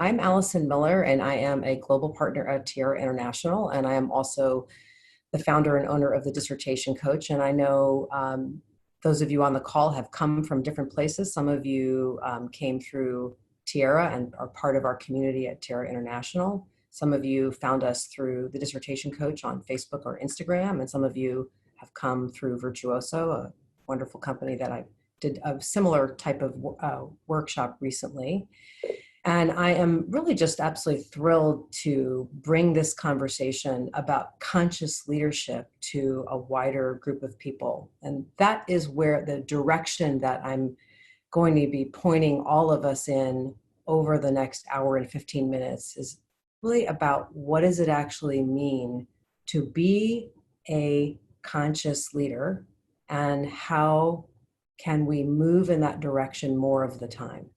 I'm Allison Miller, and I am a global partner at Tierra International, and I am also the founder and owner of the Dissertation Coach. And I know those of you on the call have come from different places. Some of you came through Tierra and are part of our community at Tierra International. Some of you found us through the Dissertation Coach on Facebook or Instagram, and some of you have come through Virtuoso, a wonderful company that I did a similar type of workshop recently. And I am really just absolutely thrilled to bring this conversation about conscious leadership to a wider group of people. And that is where the direction that I'm going to be pointing all of us in over the next hour and 15 minutes is really about what does it actually mean to be a conscious leader, and how can we move in that direction more of the time.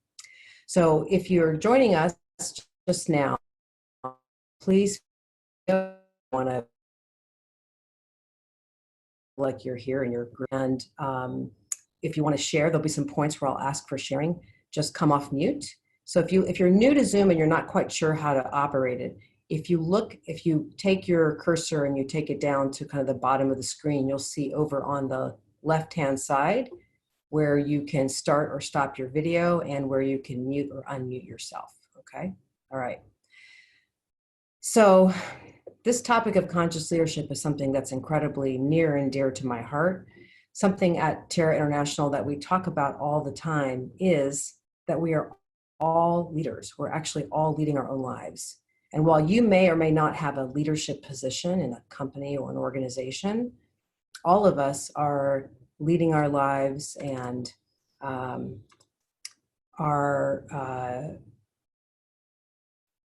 So if you're joining us just now, please want to like you're here in your group. And if you want to share, there'll be some points where I'll ask for sharing. Just come off mute. So if you're new to Zoom and you're not quite sure how to operate it, if you take your cursor and you take it down to kind of the bottom of the screen, you'll see over on the left-hand side where you can start or stop your video and where you can mute or unmute yourself, okay? All right. So this topic of conscious leadership is something that's incredibly near and dear to my heart. Something at Tierra International that we talk about all the time is that we are all leaders. We're actually all leading our own lives. And while you may or may not have a leadership position in a company or an organization, all of us are leading our lives and are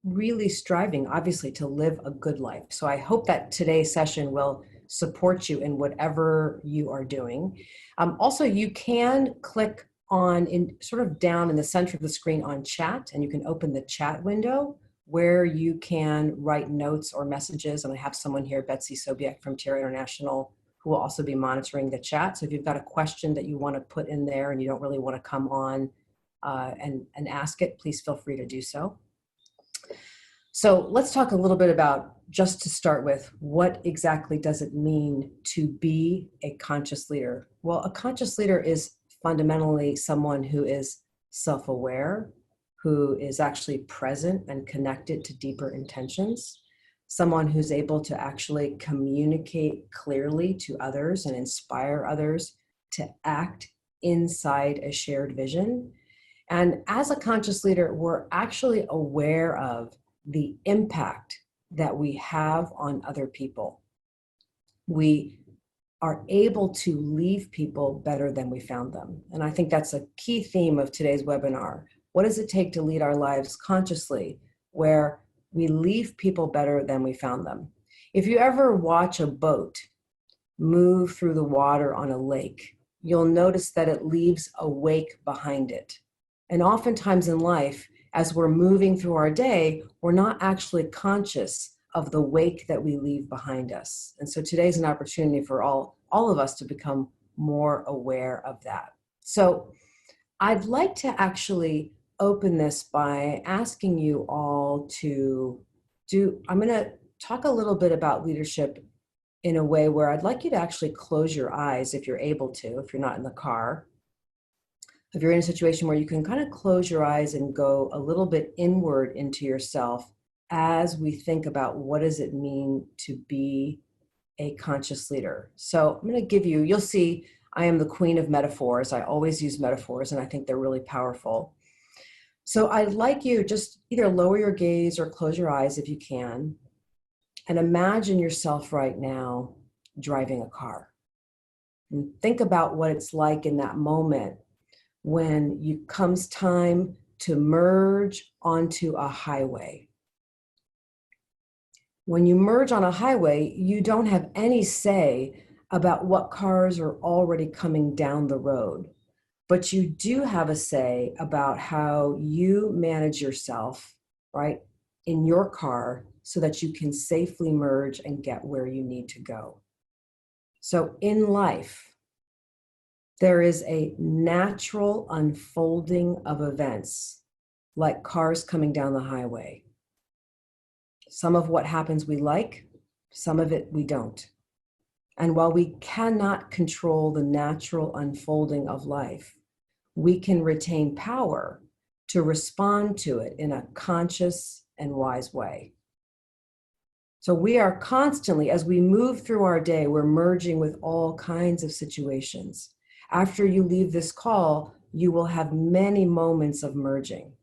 really striving, obviously, to live a good life. So I hope that today's session will support you in whatever you are doing. Also, you can click on sort of down in the center of the screen on chat, and you can open the chat window where you can write notes or messages. And I have someone here, Betsy Sobiek from Tierra International, who will also be monitoring the chat. So if you've got a question that you want to put in there and you don't really want to come on and ask it, please feel free to do so. So let's talk a little bit about, just to start with, what exactly does it mean to be a conscious leader? Well, a conscious leader is fundamentally someone who is self-aware, who is actually present and connected to deeper intentions, someone who's able to actually communicate clearly to others and inspire others to act inside a shared vision. And as a conscious leader, we're actually aware of the impact that we have on other people. We are able to leave people better than we found them. And I think that's a key theme of today's webinar. What does it take to lead our lives consciously, where we leave people better than we found them? If you ever watch a boat move through the water on a lake, you'll notice that it leaves a wake behind it. And oftentimes in life, as we're moving through our day, we're not actually conscious of the wake that we leave behind us. And so today's an opportunity for all of us to become more aware of that. So I'd like to actually open this by asking you all to I'm going to talk a little bit about leadership in a way where I'd like you to actually close your eyes if you're able to, if you're not in the car. If you're in a situation where you can kind of close your eyes and go a little bit inward into yourself as we think about what does it mean to be a conscious leader. So I'm going to give you, you'll see I am the queen of metaphors. I always use metaphors and I think they're really powerful. So I'd like you just either lower your gaze or close your eyes if you can, and imagine yourself right now driving a car. And think about what it's like in that moment when it comes time to merge onto a highway. When you merge on a highway, you don't have any say about what cars are already coming down the road, but you do have a say about how you manage yourself, right, in your car so that you can safely merge and get where you need to go. So in life, there is a natural unfolding of events like cars coming down the highway. Some of what happens we like, some of it we don't. And while we cannot control the natural unfolding of life, we can retain power to respond to it in a conscious and wise way. So we are constantly, as we move through our day, we're merging with all kinds of situations. After you leave this call, you will have many moments of merging.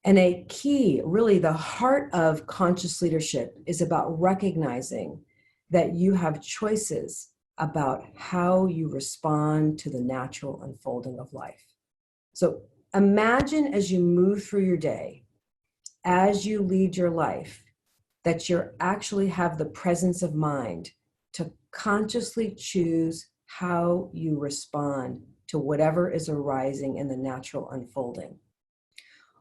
And a key, really the heart of conscious leadership, is about recognizing that you have choices about how you respond to the natural unfolding of life. So imagine as you move through your day, as you lead your life, that you actually have the presence of mind to consciously choose how you respond to whatever is arising in the natural unfolding.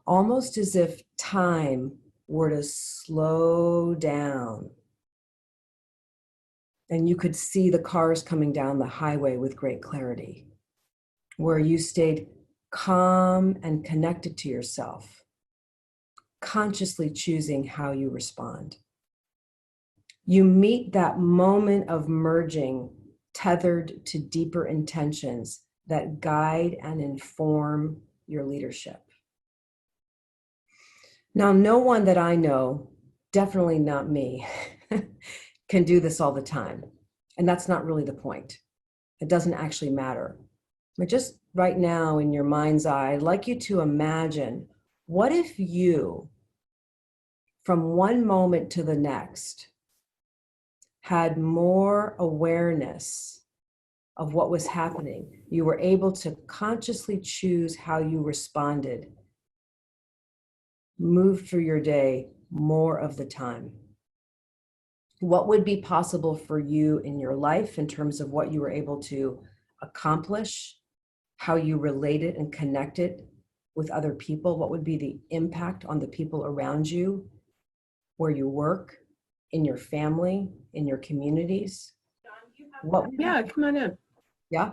Almost as if time were to slow down and you could see the cars coming down the highway with great clarity, where you stayed calm and connected to yourself, consciously choosing how you respond. You meet that moment of merging tethered to deeper intentions that guide and inform your leadership. Now, no one that I know, definitely not me, can do this all the time. And that's not really the point. It doesn't actually matter. But just right now in your mind's eye, I'd like you to imagine, what if you, from one moment to the next, had more awareness of what was happening? You were able to consciously choose how you responded, move through your day more of the time. What would be possible for you in your life in terms of what you were able to accomplish, how you related and connected with other people? What would be the impact on the people around you, where you work, in your family, in your communities? Yeah, come on in. Yeah.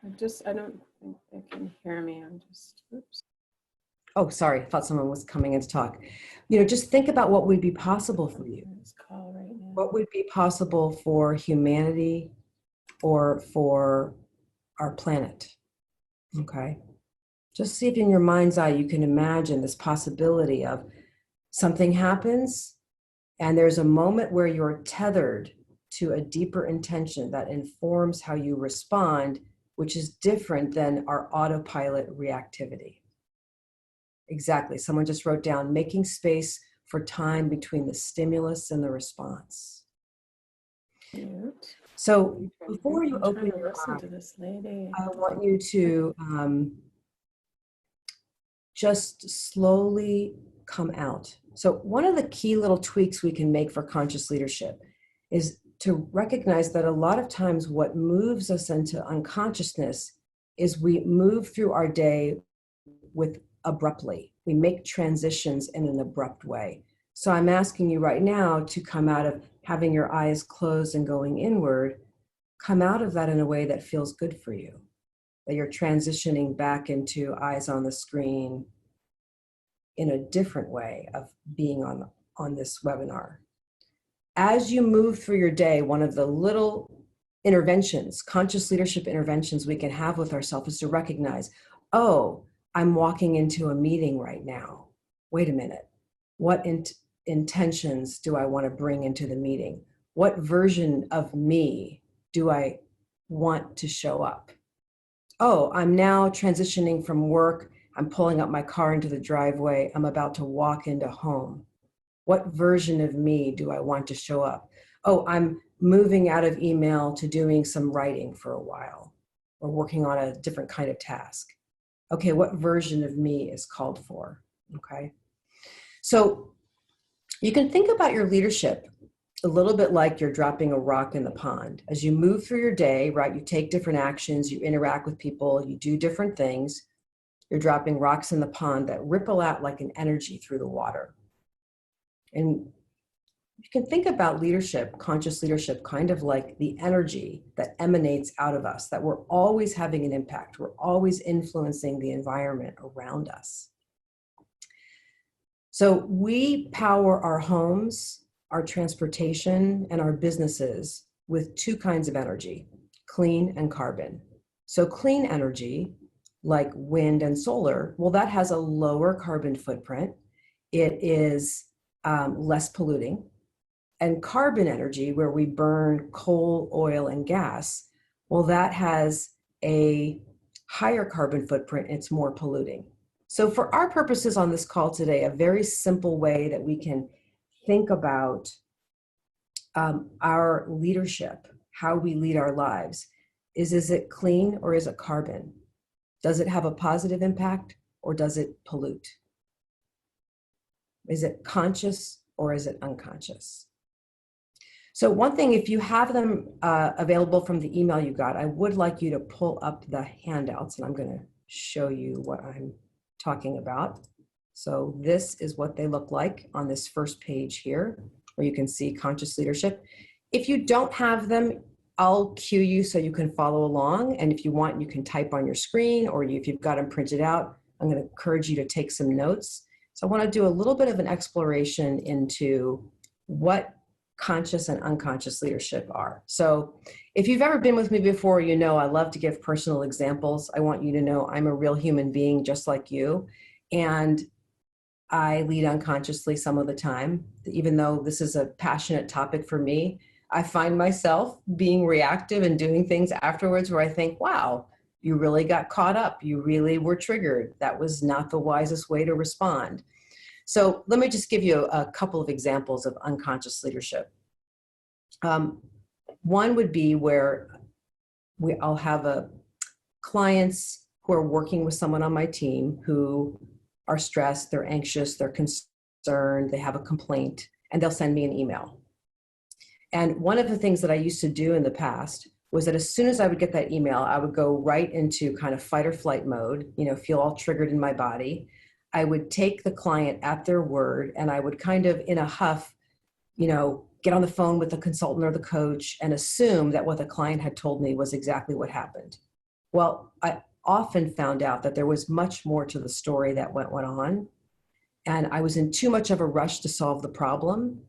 I don't think they can hear me. Oops. Oh, sorry. I thought someone was coming in to talk. Just think about what would be possible for you. This call right now. What would be possible for humanity or for our planet? Okay. Just see if in your mind's eye you can imagine this possibility of something happens and there's a moment where you're tethered to a deeper intention that informs how you respond, which is different than our autopilot reactivity. Exactly. Someone just wrote down, making space for time between the stimulus and the response. Cute. So before you open your listen eyes, to this lady, I want you to just slowly come out. So one of the key little tweaks we can make for conscious leadership is to recognize that a lot of times what moves us into unconsciousness is we move through our day with abruptly. We make transitions in an abrupt way. So I'm asking you right now to come out of having your eyes closed and going inward, come out of that in a way that feels good for you, that you're transitioning back into eyes on the screen in a different way of being on this webinar. As you move through your day, one of the little interventions, conscious leadership interventions we can have with ourselves is to recognize, oh, I'm walking into a meeting right now. Wait a minute. What intentions do I want to bring into the meeting? What version of me do I want to show up? Oh, I'm now transitioning from work. I'm pulling up my car into the driveway. I'm about to walk into home. What version of me do I want to show up? Oh, I'm moving out of email to doing some writing for a while or working on a different kind of task. Okay, what version of me is called for? Okay. So you can think about your leadership a little bit like you're dropping a rock in the pond. As you move through your day, right, you take different actions, you interact with people, you do different things. You're dropping rocks in the pond that ripple out like an energy through the water. And you can think about leadership, conscious leadership, kind of like the energy that emanates out of us, that we're always having an impact. We're always influencing the environment around us. So we power our homes, our transportation, and our businesses with two kinds of energy, clean and carbon. So clean energy, like wind and solar, well, that has a lower carbon footprint. It is less polluting. And carbon energy, where we burn coal, oil, and gas, well, that has a higher carbon footprint. It's more polluting. So for our purposes on this call today, a very simple way that we can think about our leadership, how we lead our lives, is it clean or is it carbon? Does it have a positive impact or does it pollute? Is it conscious or is it unconscious? So one thing, if you have them available from the email you got, I would like you to pull up the handouts, and I'm going to show you what I'm talking about. So this is what they look like on this first page here, where you can see conscious leadership. If you don't have them, I'll cue you so you can follow along. And if you want, you can type on your screen, or if you've got them printed out, I'm going to encourage you to take some notes. So I want to do a little bit of an exploration into what conscious and unconscious leadership are. So if you've ever been with me before, you know I love to give personal examples. I want you to know I'm a real human being just like you. And I lead unconsciously some of the time. Even though this is a passionate topic for me, I find myself being reactive and doing things afterwards where I think, wow, you really got caught up. You really were triggered. That was not the wisest way to respond. So let me just give you a couple of examples of unconscious leadership. One would be where I'll have clients who are working with someone on my team who are stressed, they're anxious, they're concerned, they have a complaint, and they'll send me an email. And one of the things that I used to do in the past was that as soon as I would get that email, I would go right into kind of fight or flight mode, feel all triggered in my body. I would take the client at their word, and I would kind of in a huff, get on the phone with the consultant or the coach and assume that what the client had told me was exactly what happened. Well, I often found out that there was much more to the story that went on. And I was in too much of a rush to solve the problem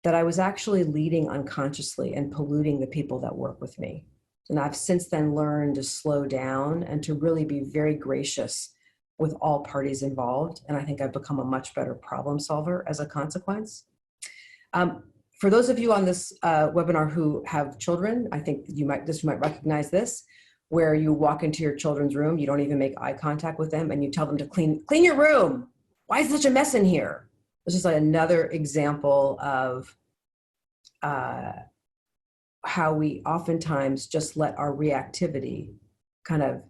that I was actually leading unconsciously and polluting the people that work with me. And I've since then learned to slow down and to really be very gracious with all parties involved. And I think I've become a much better problem solver as a consequence. For those of you on this webinar who have children, I think you might recognize this, where you walk into your children's room, you don't even make eye contact with them, and you tell them to clean your room. Why is such a mess in here? It's just like another example of how we oftentimes just let our reactivity kind of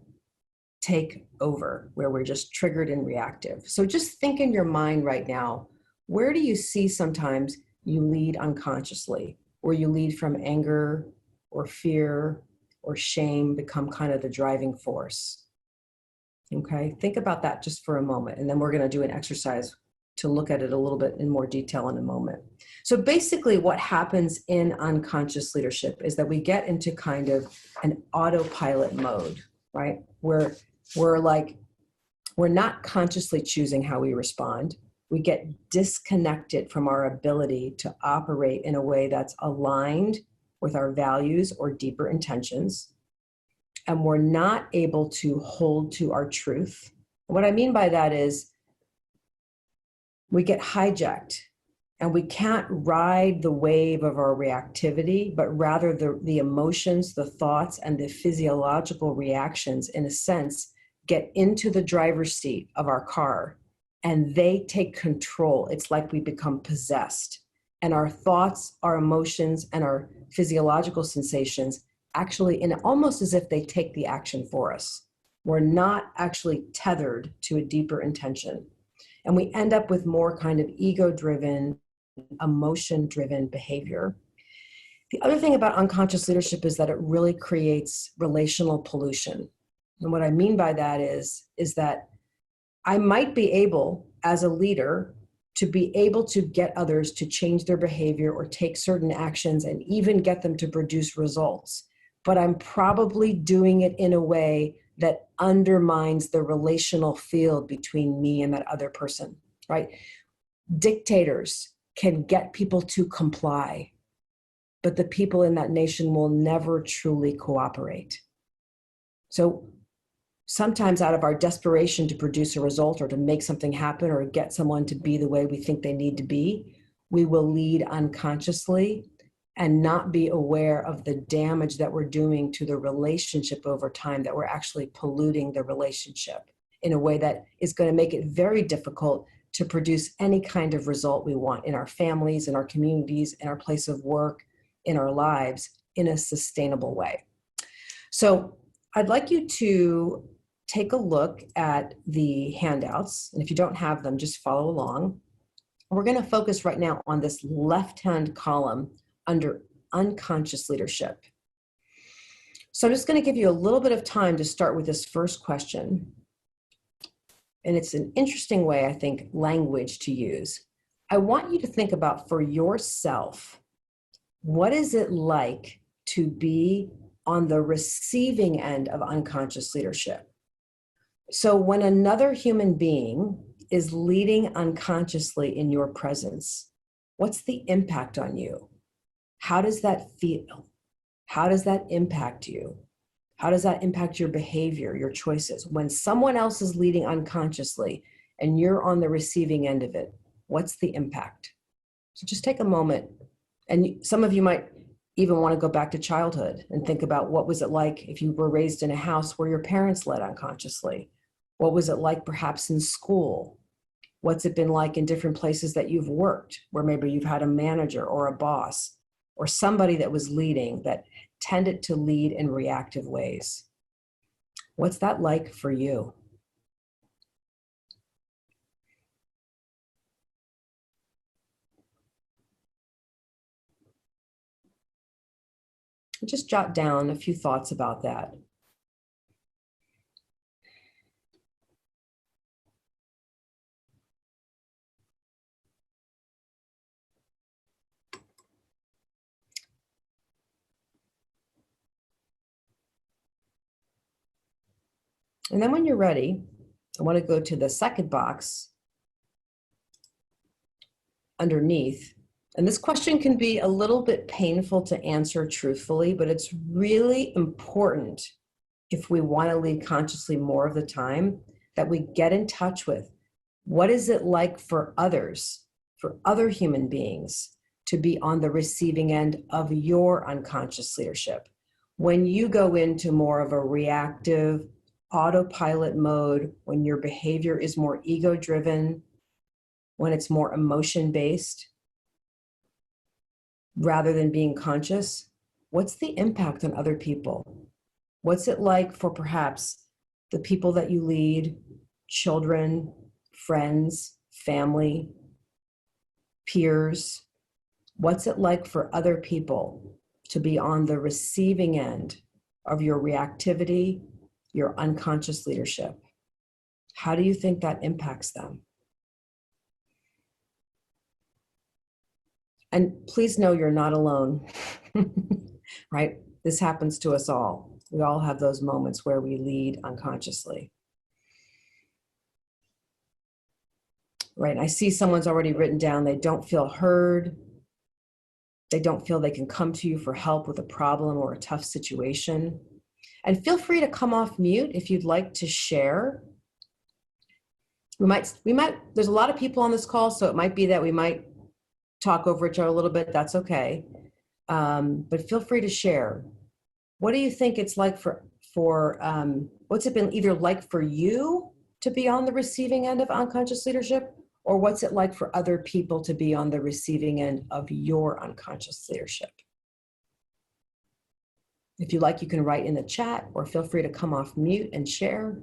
take over, where we're just triggered and reactive. So just think in your mind right now, where do you see sometimes you lead unconsciously, or you lead from anger or fear or shame become kind of the driving force? Okay, think about that just for a moment, and then we're going to do an exercise to look at it a little bit in more detail in a moment. So basically what happens in unconscious leadership is that we get into kind of an autopilot mode, right? Where we're not consciously choosing how we respond. We get disconnected from our ability to operate in a way that's aligned with our values or deeper intentions. And we're not able to hold to our truth. What I mean by that is we get hijacked and we can't ride the wave of our reactivity, but rather the emotions, the thoughts, and the physiological reactions, in a sense, get into the driver's seat of our car and they take control. It's like we become possessed. And our thoughts, our emotions, and our physiological sensations actually, and almost as if they take the action for us. We're not actually tethered to a deeper intention. And we end up with more kind of ego-driven, emotion-driven behavior. The other thing about unconscious leadership is that it really creates relational pollution. And what I mean by that is that I might be able, as a leader, to be able to get others to change their behavior or take certain actions and even get them to produce results. But I'm probably doing it in a way that undermines the relational field between me and that other person, right? Dictators can get people to comply, but the people in that nation will never truly cooperate. So sometimes out of our desperation to produce a result or to make something happen or get someone to be the way we think they need to be, we will lead unconsciously and not be aware of the damage that we're doing to the relationship over time, that we're actually polluting the relationship in a way that is going to make it very difficult to produce any kind of result we want in our families, in our communities, in our place of work, in our lives, in a sustainable way. So I'd like you to take a look at the handouts. And if you don't have them, just follow along. We're going to focus right now on this left-hand column under unconscious leadership. So I'm just going to give you a little bit of time to start with this first question. And it's an interesting way, I think, language to use. I want you to think about, for yourself, what is it like to be on the receiving end of unconscious leadership? So when another human being is leading unconsciously in your presence, what's the impact on you? How does that feel? How does that impact you? How does that impact your behavior, your choices? When someone else is leading unconsciously and you're on the receiving end of it, what's the impact? So just take a moment. And some of you might even want to go back to childhood and think about, what was it like if you were raised in a house where your parents led unconsciously? What was it like perhaps in school? What's it been like in different places that you've worked, where maybe you've had a manager or a boss or somebody that was leading that tended to lead in reactive ways? What's that like for you? Just jot down a few thoughts about that. And then when you're ready, I want to go to the second box underneath. And this question can be a little bit painful to answer truthfully, but it's really important, if we want to lead consciously more of the time, that we get in touch with, what is it like for others, for other human beings, to be on the receiving end of your unconscious leadership? When you go into more of a reactive autopilot mode, when your behavior is more ego-driven, when it's more emotion-based, rather than being conscious, what's the impact on other people? What's it like for perhaps the people that you lead, children, friends, family, peers? What's it like for other people to be on the receiving end of your reactivity, your unconscious leadership? How do you think that impacts them? And please know you're not alone, right? This happens to us all. We all have those moments where we lead unconsciously. Right, I see someone's already written down, they don't feel heard. They don't feel they can come to you for help with a problem or a tough situation. And feel free to come off mute if you'd like to share. We might, there's a lot of people on this call, so it might be that we might talk over each other a little bit. That's okay. But feel free to share. What do you think it's like what's it been either like for you to be on the receiving end of unconscious leadership, or what's it like for other people to be on the receiving end of your unconscious leadership? If you like, you can write in the chat, or feel free to come off mute and share.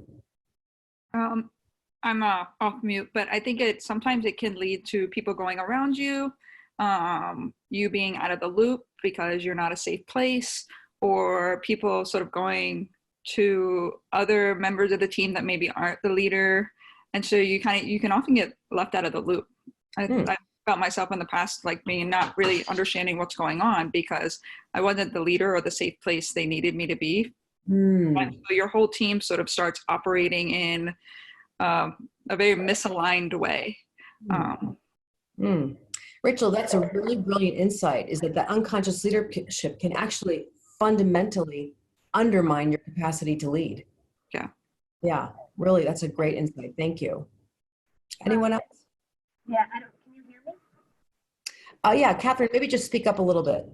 I'm off mute, but I think sometimes it can lead to people going around you, you being out of the loop because you're not a safe place, or people sort of going to other members of the team that maybe aren't the leader. And so you can often get left out of the loop. I felt myself in the past like being not really understanding what's going on because I wasn't the leader or the safe place they needed me to be. And so your whole team sort of starts operating in a very misaligned way. Mm. Rachel, that's a really brilliant insight, is that the unconscious leadership can actually fundamentally undermine your capacity to lead. Yeah. Yeah, really, that's a great insight. Thank you. Um, Anyone else? yeah, I don't, can you hear me? Yeah, Catherine, maybe just speak up a little bit.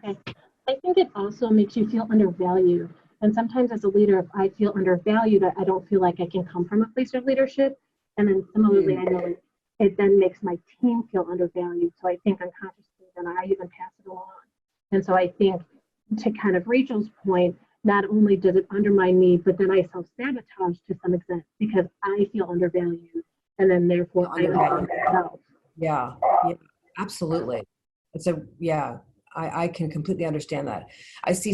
Okay. I think it also makes you feel undervalued. And sometimes as a leader, if I feel undervalued, I don't feel like I can come from a place of leadership. And then similarly, I know it then makes my team feel undervalued. So I think unconsciously, then I even pass it along. And so I think to kind of Rachel's point, not only does it undermine me, but then I self-sabotage to some extent because I feel undervalued. And then therefore I undervalue myself. Yeah, yeah, absolutely. Yeah, I can completely understand that. I see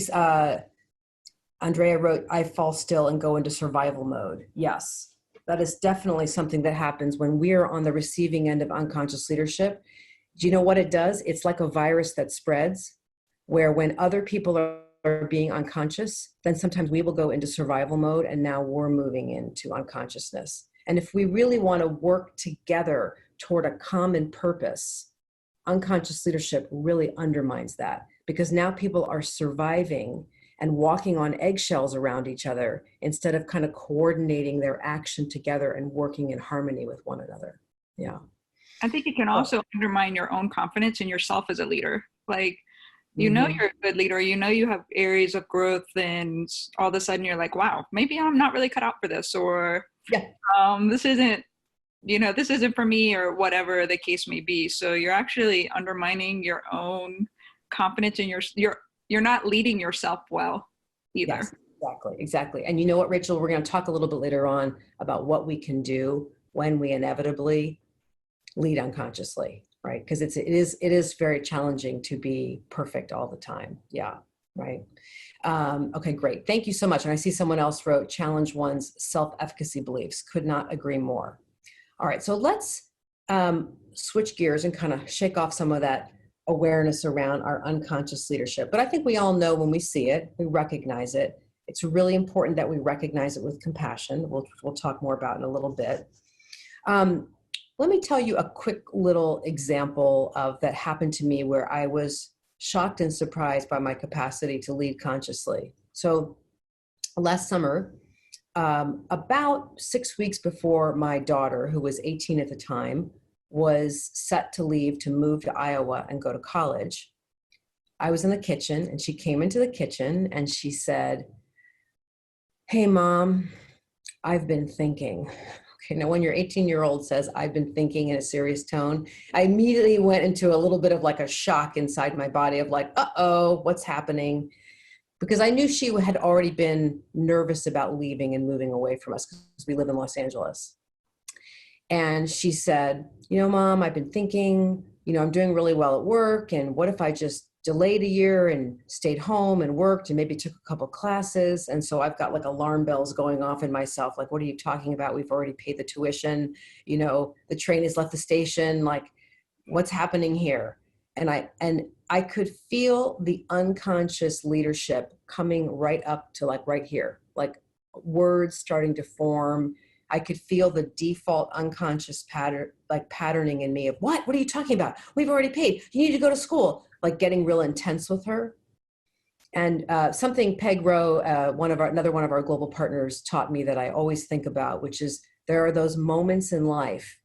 Andrea wrote, I fall still and go into survival mode. Yes, that is definitely something that happens when we're on the receiving end of unconscious leadership. Do you know what it does? It's like a virus that spreads, where when other people are being unconscious, then sometimes we will go into survival mode, and now we're moving into unconsciousness. And if we really want to work together toward a common purpose, unconscious leadership really undermines that, because now people are surviving and walking on eggshells around each other instead of kind of coordinating their action together and working in harmony with one another. Yeah. I think it can also undermine your own confidence in yourself as a leader. Like, you know, Mhm. you're a good leader, you know, you have areas of growth, and all of a sudden you're like, wow, maybe I'm not really cut out for this, or Yeah. this isn't, you know, this isn't for me, or whatever the case may be. So you're actually undermining your own confidence in you're not leading yourself well either. Yes, exactly. And you know what, Rachel, we're going to talk a little bit later on about what we can do when we inevitably lead unconsciously, right? Because it is very challenging to be perfect all the time. Yeah, right. Okay, great. Thank you so much. And I see someone else wrote, challenge one's self-efficacy beliefs. Could not agree more. All right, so let's switch gears and kind of shake off some of that awareness around our unconscious leadership. But I think we all know when we see it, we recognize it. It's really important that we recognize it with compassion. We'll talk more about in a little bit. Let me tell you a quick little example of that happened to me where I was shocked and surprised by my capacity to lead consciously. So last summer, about 6 weeks before my daughter, who was 18 at the time, was set to leave to move to Iowa and go to college, I was in the kitchen and she came into the kitchen and she said, "Hey, Mom, I've been thinking." Okay, now when your 18-year-old says, "I've been thinking," in a serious tone, I immediately went into a little bit of like a shock inside my body of like, uh-oh, what's happening? Because I knew she had already been nervous about leaving and moving away from us because we live in Los Angeles. And she said, Mom, I've been thinking, I'm doing really well at work. And what if I just delayed a year and stayed home and worked and maybe took a couple classes? And so I've got like alarm bells going off in myself. Like, what are you talking about? We've already paid the tuition. The train has left the station. Like, what's happening here? And I could feel the unconscious leadership coming right up to like right here, like words starting to form. I could feel the default unconscious patterning in me of what are you talking about? We've already paid. You need to go to school, like getting real intense with her. And something Peg Rowe, another one of our global partners, taught me that I always think about, which is there are those moments in life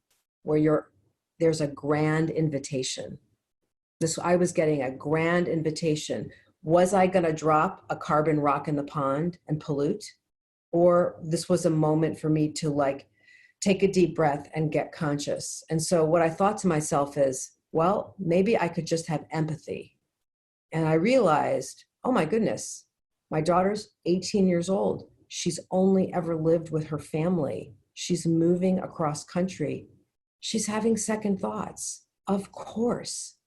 where there's a grand invitation. I was getting a grand invitation. Was I going to drop a carbon rock in the pond and pollute? Or this was a moment for me to like take a deep breath and get conscious. And so what I thought to myself is, well, maybe I could just have empathy. And I realized, oh my goodness, my daughter's 18 years old. She's only ever lived with her family. She's moving across country. She's having second thoughts, of course.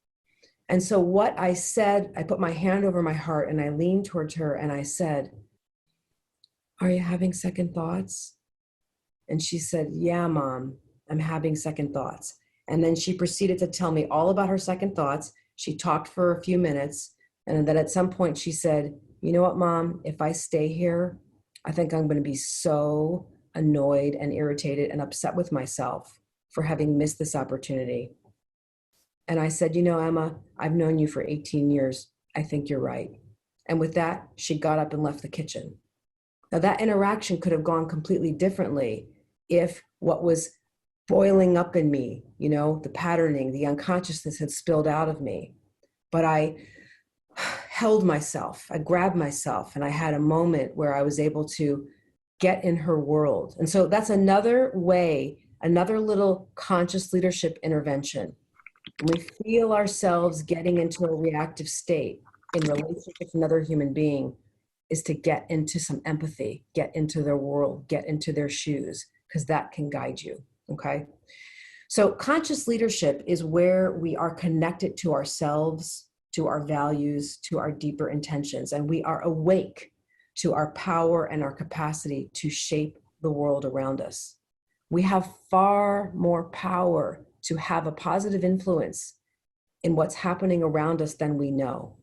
And so what I said, I put my hand over my heart and I leaned towards her and I said, "Are you having second thoughts?" And she said, "Yeah, Mom, I'm having second thoughts." And then she proceeded to tell me all about her second thoughts. She talked for a few minutes. And then at some point she said, "You know what, Mom, if I stay here, I think I'm going to be so annoyed and irritated and upset with myself for having missed this opportunity. And I said, you know, Emma, I've known you for 18 years. I think you're right. And with that, she got up and left the kitchen. Now, that interaction could have gone completely differently if what was boiling up in me, you know, the patterning, the unconsciousness had spilled out of me. But I held myself, I grabbed myself, and I had a moment where I was able to get in her world. And so that's another way, another little conscious leadership intervention. When we feel ourselves getting into a reactive state in relationship with another human being, is to get into some empathy, get into their world, get into their shoes, because that can guide you, okay? So conscious leadership is where we are connected to ourselves, to our values, to our deeper intentions, and we are awake to our power and our capacity to shape the world around us. We have far more power to have a positive influence in what's happening around us than we know.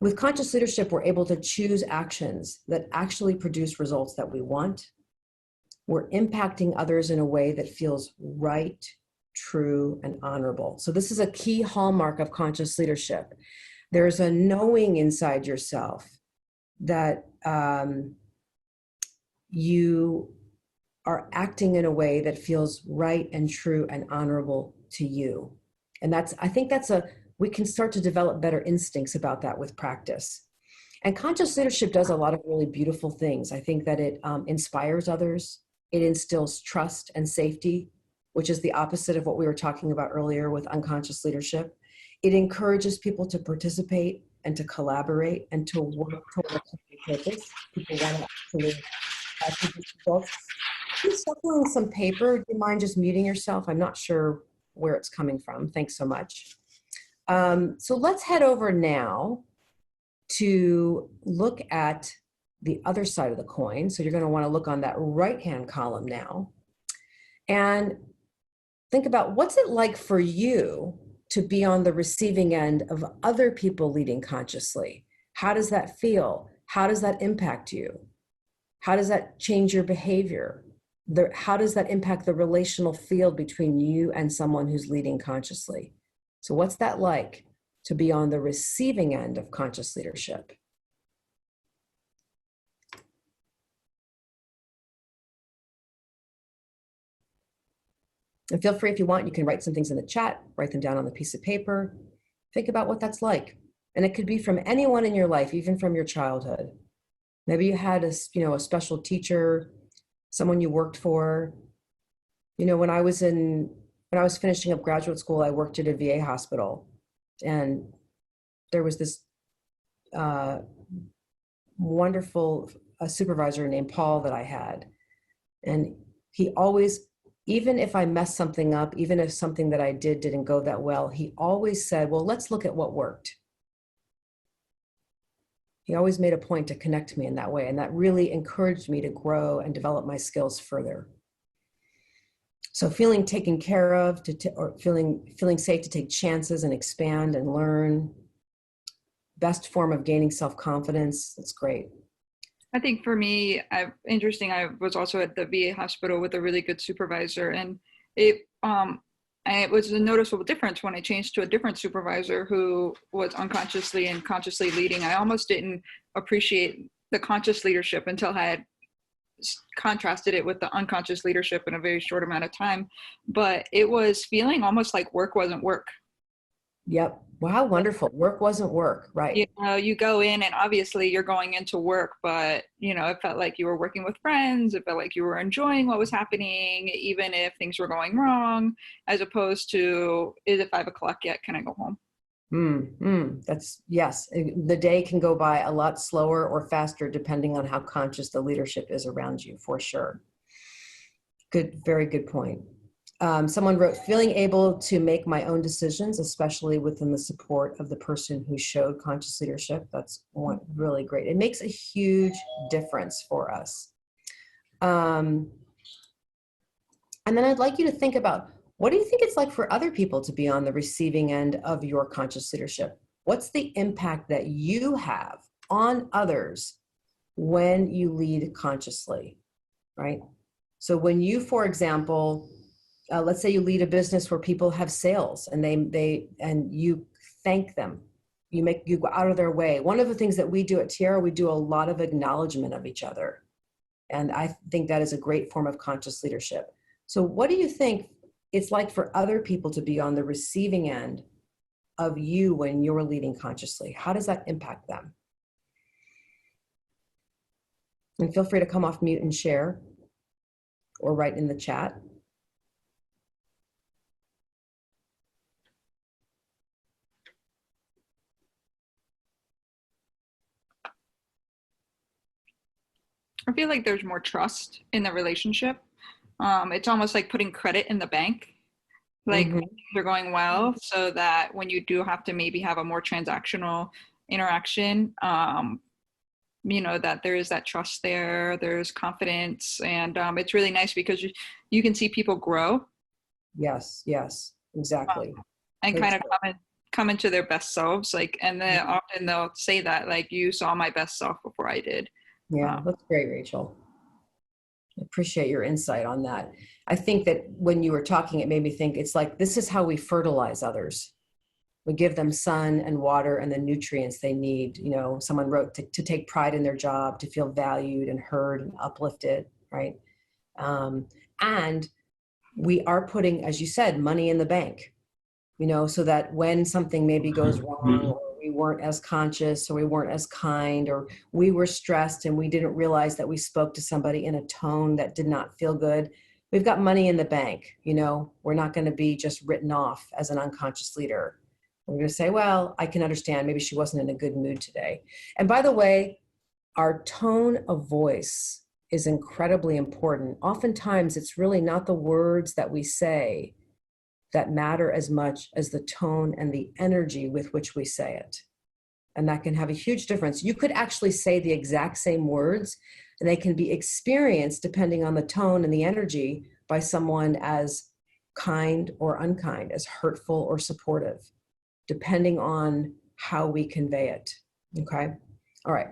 With conscious leadership, we're able to choose actions that actually produce results that we want. We're impacting others in a way that feels right, true, and honorable. So this is a key hallmark of conscious leadership. There's a knowing inside yourself that you are acting in a way that feels right and true and honorable to you. And I think we can start to develop better instincts about that with practice. And conscious leadership does a lot of really beautiful things. I think that it inspires others. It instills trust and safety, which is the opposite of what we were talking about earlier with unconscious leadership. It encourages people to participate and to collaborate and to work toward a common purpose. People want to actually produce results. You're suffering some paper. Do you mind just muting yourself? I'm not sure where it's coming from. Thanks so much. So let's head over now to look at the other side of the coin. So you're going to want to look on that right-hand column now and think about what's it like for you to be on the receiving end of other people leading consciously. How does that feel? How does that impact you? How does that change your behavior? How does that impact the relational field between you and someone who's leading consciously? So what's that like to be on the receiving end of conscious leadership? And feel free, if you want, you can write some things in the chat, write them down on a piece of paper. Think about what that's like. And it could be from anyone in your life, even from your childhood. Maybe you had a special teacher, someone you worked for. You know, when I was finishing up graduate school, I worked at a VA hospital, and there was this wonderful supervisor named Paul that I had. And he always, even if I messed something up, even if something that I didn't go that well, he always said, well, let's look at what worked. He always made a point to connect me in that way. And that really encouraged me to grow and develop my skills further. So feeling taken care of, or feeling safe to take chances and expand and learn. Best form of gaining self-confidence. That's great. I think for me, I was also at the VA hospital with a really good supervisor, and it was a noticeable difference when I changed to a different supervisor who was unconsciously and consciously leading. I almost didn't appreciate the conscious leadership until I had contrasted it with the unconscious leadership in a very short amount of time. But it was feeling almost like work wasn't work. Yep. Wow, wonderful. Work wasn't work, right? You know, you go in and obviously you're going into work, but it felt like you were working with friends. It felt like you were enjoying what was happening, even if things were going wrong, as opposed to, is it 5 o'clock yet? Can I go home? Yes. The day can go by a lot slower or faster depending on how conscious the leadership is around you, for sure. Good, very good point. Someone wrote, feeling able to make my own decisions, especially within the support of the person who showed conscious leadership. That's really great. It makes a huge difference for us. And then I'd like you to think about, what do you think it's like for other people to be on the receiving end of your conscious leadership? What's the impact that you have on others when you lead consciously, right? So when you, for example, let's say you lead a business where people have sales and and you thank them. You go out of their way. One of the things that we do at Tiara, we do a lot of acknowledgement of each other. And I think that is a great form of conscious leadership. So what do you think it's like for other people to be on the receiving end of you when you're leading consciously? How does that impact them? And feel free to come off mute and share or write in the chat. I feel like there's more trust in the relationship. It's almost like putting credit in the bank, like Mhm. they're going well, so that when you do have to maybe have a more transactional interaction, that there is that trust there, there's confidence, and it's really nice because you can see people grow Yes, exactly. and So kind of true. come into their best selves. Like, and then often they'll say that, like, you saw my best self before I did. Yeah, that's great, Rachel. I appreciate your insight on that. I think that when you were talking, it made me think it's like this is how we fertilize others. We give them sun and water and the nutrients they need. Someone wrote to take pride in their job, to feel valued and heard and uplifted, right? And we are putting, as you said, money in the bank, so that when something maybe goes wrong, or we weren't as conscious, or we weren't as kind, or we were stressed and we didn't realize that we spoke to somebody in a tone that did not feel good, we've got money in the bank. We're not going to be just written off as an unconscious leader. We're going to say, well, I can understand, maybe she wasn't in a good mood today. And by the way, our tone of voice is incredibly important. Oftentimes, it's really not the words that we say that matter as much as the tone and the energy with which we say it. And that can have a huge difference. You could actually say the exact same words, and they can be experienced depending on the tone and the energy by someone as kind or unkind, as hurtful or supportive, depending on how we convey it. Okay. All right.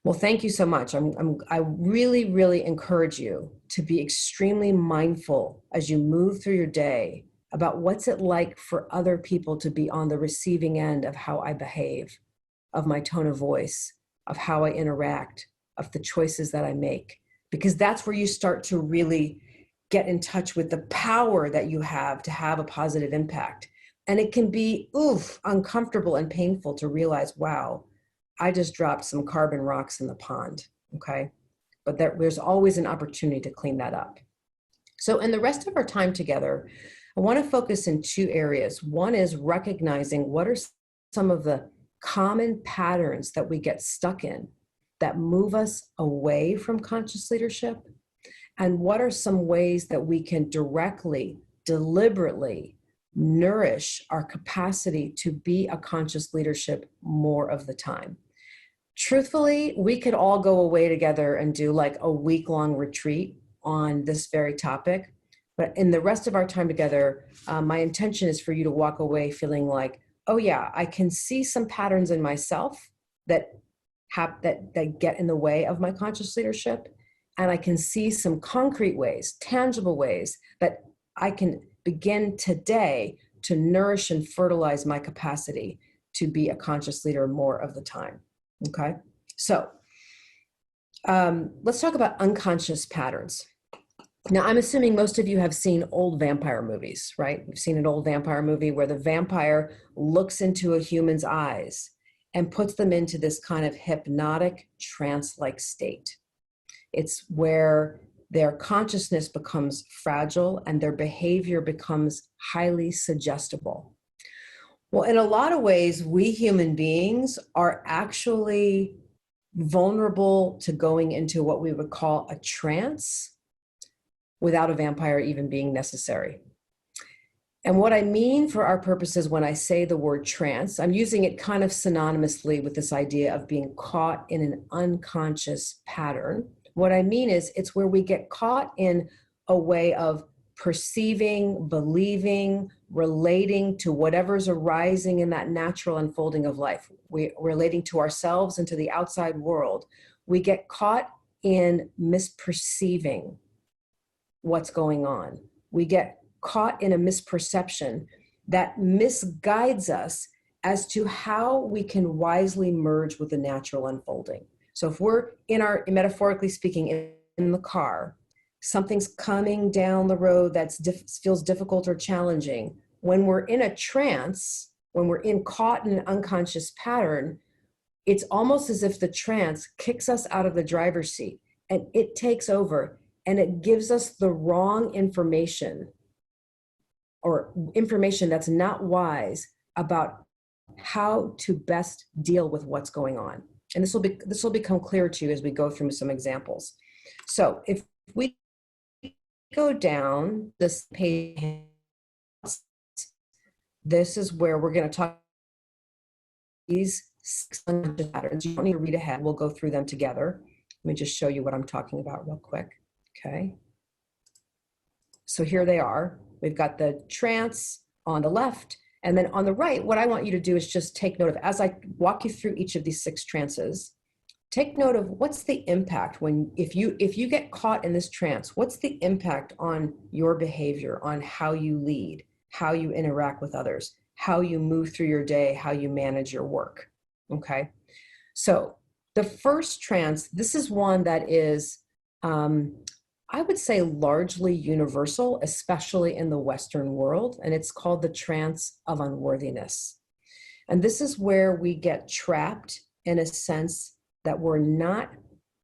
Well, thank you so much. I really, really encourage you to be extremely mindful as you move through your day about what's it like for other people to be on the receiving end of how I behave, of my tone of voice, of how I interact, of the choices that I make, because that's where you start to really get in touch with the power that you have to have a positive impact. And it can be, uncomfortable and painful to realize, wow, I just dropped some carbon rocks in the pond, okay? But there's always an opportunity to clean that up. So in the rest of our time together, I want to focus in two areas. One is recognizing what are some of the common patterns that we get stuck in that move us away from conscious leadership, and what are some ways that we can directly, deliberately nourish our capacity to be a conscious leadership more of the time. Truthfully, we could all go away together and do like a week-long retreat on this very topic. But in the rest of our time together, my intention is for you to walk away feeling like, oh yeah, I can see some patterns in myself that get in the way of my conscious leadership. And I can see some concrete ways, tangible ways that I can begin today to nourish and fertilize my capacity to be a conscious leader more of the time. Okay, so let's talk about unconscious patterns. Now, I'm assuming most of you have seen old vampire movies, right? You've seen an old vampire movie where the vampire looks into a human's eyes and puts them into this kind of hypnotic, trance-like state. It's where their consciousness becomes fragile and their behavior becomes highly suggestible. Well, in a lot of ways, we human beings are actually vulnerable to going into what we would call a trance without a vampire even being necessary. And what I mean for our purposes when I say the word trance, I'm using it kind of synonymously with this idea of being caught in an unconscious pattern. What I mean is it's where we get caught in a way of perceiving, believing, relating to whatever's arising in that natural unfolding of life. We're relating to ourselves and to the outside world. We get caught in misperceiving what's going on. We get caught in a misperception that misguides us as to how we can wisely merge with the natural unfolding. So if we're metaphorically speaking, in the car, something's coming down the road that feels difficult or challenging. When we're in a trance, when we're caught in an unconscious pattern, it's almost as if the trance kicks us out of the driver's seat and it takes over and it gives us the wrong information, or information that's not wise about how to best deal with what's going on. And this will become clear to you as we go through some examples. So if we go down this page, this is where we're going to talk these 6 patterns. You don't need to read ahead. We'll go through them together. Let me just show you what I'm talking about real quick. Okay. So here they are. We've got the trance on the left, and then on the right, what I want you to do is just take note of, as I walk you through each of these 6 trances, take note of what's the impact if you get caught in this trance, what's the impact on your behavior, on how you lead, how you interact with others, how you move through your day, how you manage your work. Okay. So the first trance, this is one that is, I would say, largely universal, especially in the Western world, and it's called the trance of unworthiness. And this is where we get trapped in a sense that we're not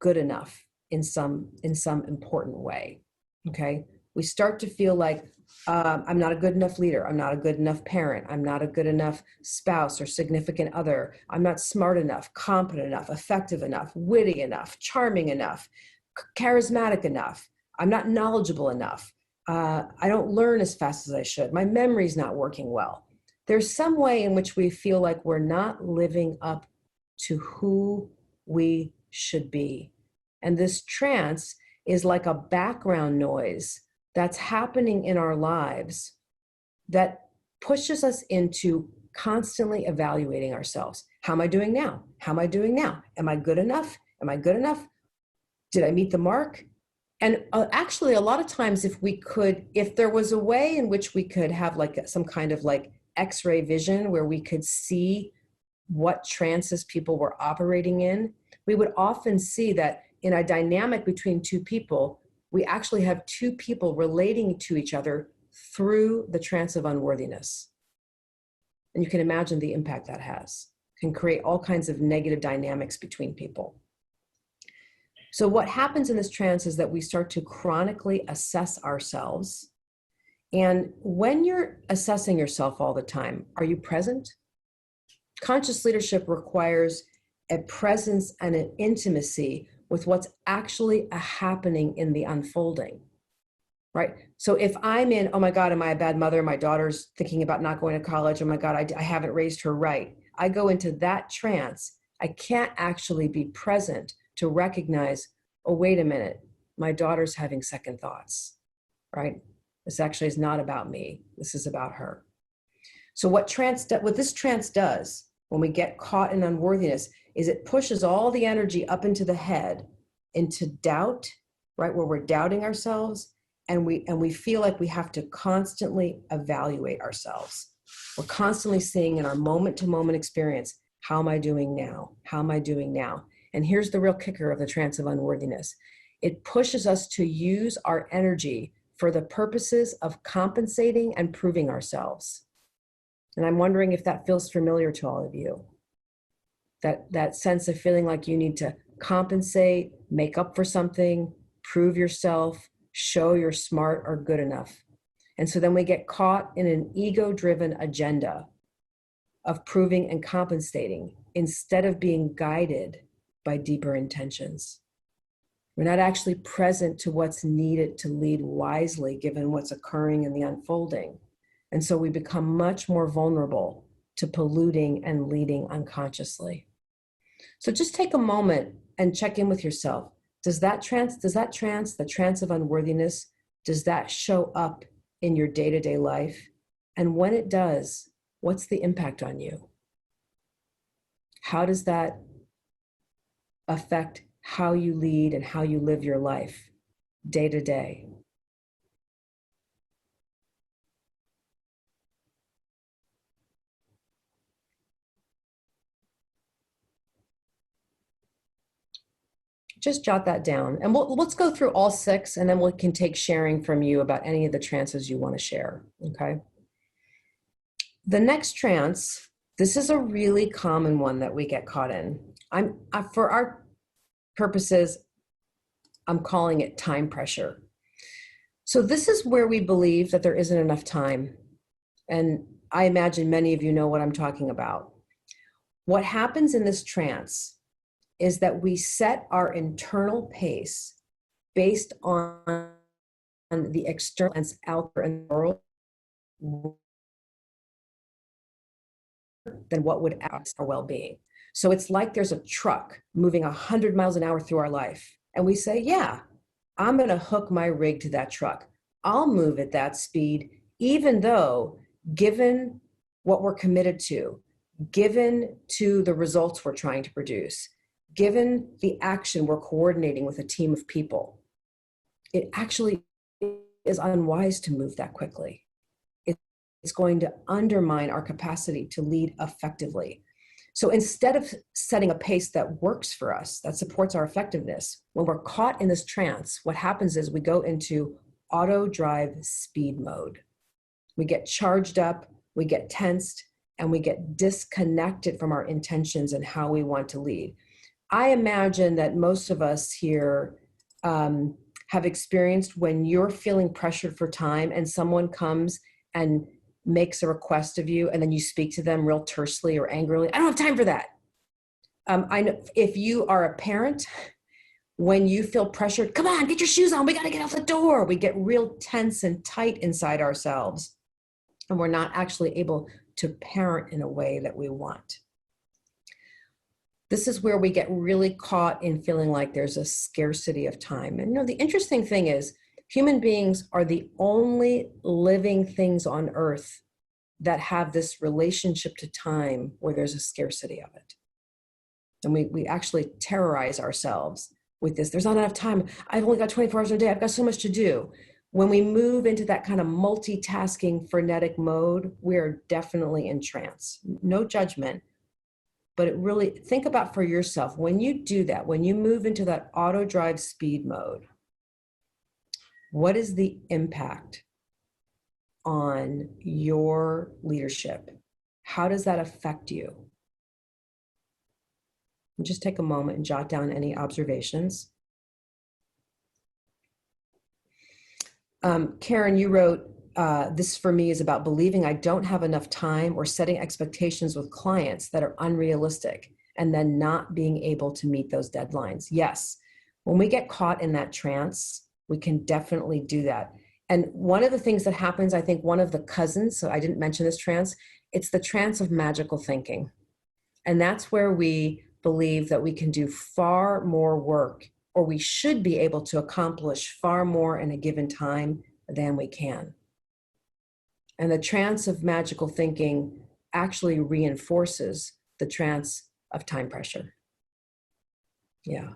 good enough in some important way. Okay, we start to feel like I'm not a good enough leader, I'm not a good enough parent, I'm not a good enough spouse or significant other, I'm not smart enough, competent enough, effective enough, witty enough, charming enough, charismatic enough, I'm not knowledgeable enough, I don't learn as fast as I should, my memory's not working well. There's some way in which we feel like we're not living up to who we should be. And this trance is like a background noise that's happening in our lives that pushes us into constantly evaluating ourselves. How am I doing now? How am I doing now? Am I good enough? Am I good enough? Did I meet the mark? And actually, a lot of times, if there was a way in which we could have like some kind of like X-ray vision where we could see what trances people were operating in, we would often see that in a dynamic between 2 people, we actually have 2 people relating to each other through the trance of unworthiness. And you can imagine the impact that has. It can create all kinds of negative dynamics between people. So what happens in this trance is that we start to chronically assess ourselves. And when you're assessing yourself all the time, are you present? Conscious leadership requires a presence and an intimacy with what's actually happening in the unfolding, right? So if I'm in, oh my God, am I a bad mother? My daughter's thinking about not going to college. Oh my God, I haven't raised her right. I go into that trance. I can't actually be present to recognize, oh, wait a minute, my daughter's having second thoughts, right? This actually is not about me. This is about her. So what this trance does when we get caught in unworthiness is it pushes all the energy up into the head, into doubt, right, where we're doubting ourselves, and we feel like we have to constantly evaluate ourselves. We're constantly seeing in our moment-to-moment experience, how am I doing now? How am I doing now? And here's the real kicker of the trance of unworthiness. It pushes us to use our energy for the purposes of compensating and proving ourselves. And I'm wondering if that feels familiar to all of you. That sense of feeling like you need to compensate, make up for something, prove yourself, show you're smart or good enough. And so then we get caught in an ego-driven agenda of proving and compensating instead of being guided by deeper intentions. We're not actually present to what's needed to lead wisely given what's occurring in the unfolding. And so we become much more vulnerable to polluting and leading unconsciously. So just take a moment and check in with yourself. Does that trance, the trance of unworthiness, does that show up in your day-to-day life? And when it does, what's the impact on you? How does that affect how you lead and how you live your life day to day? just jot that down. And let's go through all 6, and then we can take sharing from you about any of the trances you want to share, okay? The next trance, this is a really common one that we get caught in. For our purposes, I'm calling it time pressure. So this is where we believe that there isn't enough time. And I imagine many of you know what I'm talking about. What happens in this trance is that we set our internal pace based on the external events out there in the world than what would affect our well-being. So it's like there's a truck moving 100 miles an hour through our life. And we say, yeah, I'm going to hook my rig to that truck. I'll move at that speed, even though, given what we're committed to, given to the results we're trying to produce, given the action we're coordinating with a team of people, it actually is unwise to move that quickly. It's going to undermine our capacity to lead effectively. So instead of setting a pace that works for us, that supports our effectiveness, when we're caught in this trance, what happens is we go into auto drive speed mode. We get charged up, we get tensed, and we get disconnected from our intentions and how we want to lead. I imagine that most of us here have experienced when you're feeling pressured for time and someone comes and makes a request of you, and then you speak to them real tersely or angrily. I don't have time for that. I know if you are a parent, when you feel pressured, come on, get your shoes on, we got to get out the door. We get real tense and tight inside ourselves, and we're not actually able to parent in a way that we want. This is where we get really caught in feeling like there's a scarcity of time. And the interesting thing is, human beings are the only living things on earth that have this relationship to time where there's a scarcity of it. And we actually terrorize ourselves with this. There's not enough time. I've only got 24 hours a day. I've got so much to do. When we move into that kind of multitasking, frenetic mode, we're definitely in trance. No judgment, but it really, think about for yourself, when you do that, when you move into that auto drive speed mode, what is the impact on your leadership? How does that affect you? And just take a moment and jot down any observations. Karen, you wrote, this for me is about believing I don't have enough time or setting expectations with clients that are unrealistic and then not being able to meet those deadlines. Yes, when we get caught in that trance, we can definitely do that. And one of the things that happens, I think one of the cousins, so I didn't mention this trance, it's the trance of magical thinking. And that's where we believe that we can do far more work, or we should be able to accomplish far more in a given time than we can. And the trance of magical thinking actually reinforces the trance of time pressure. Yeah.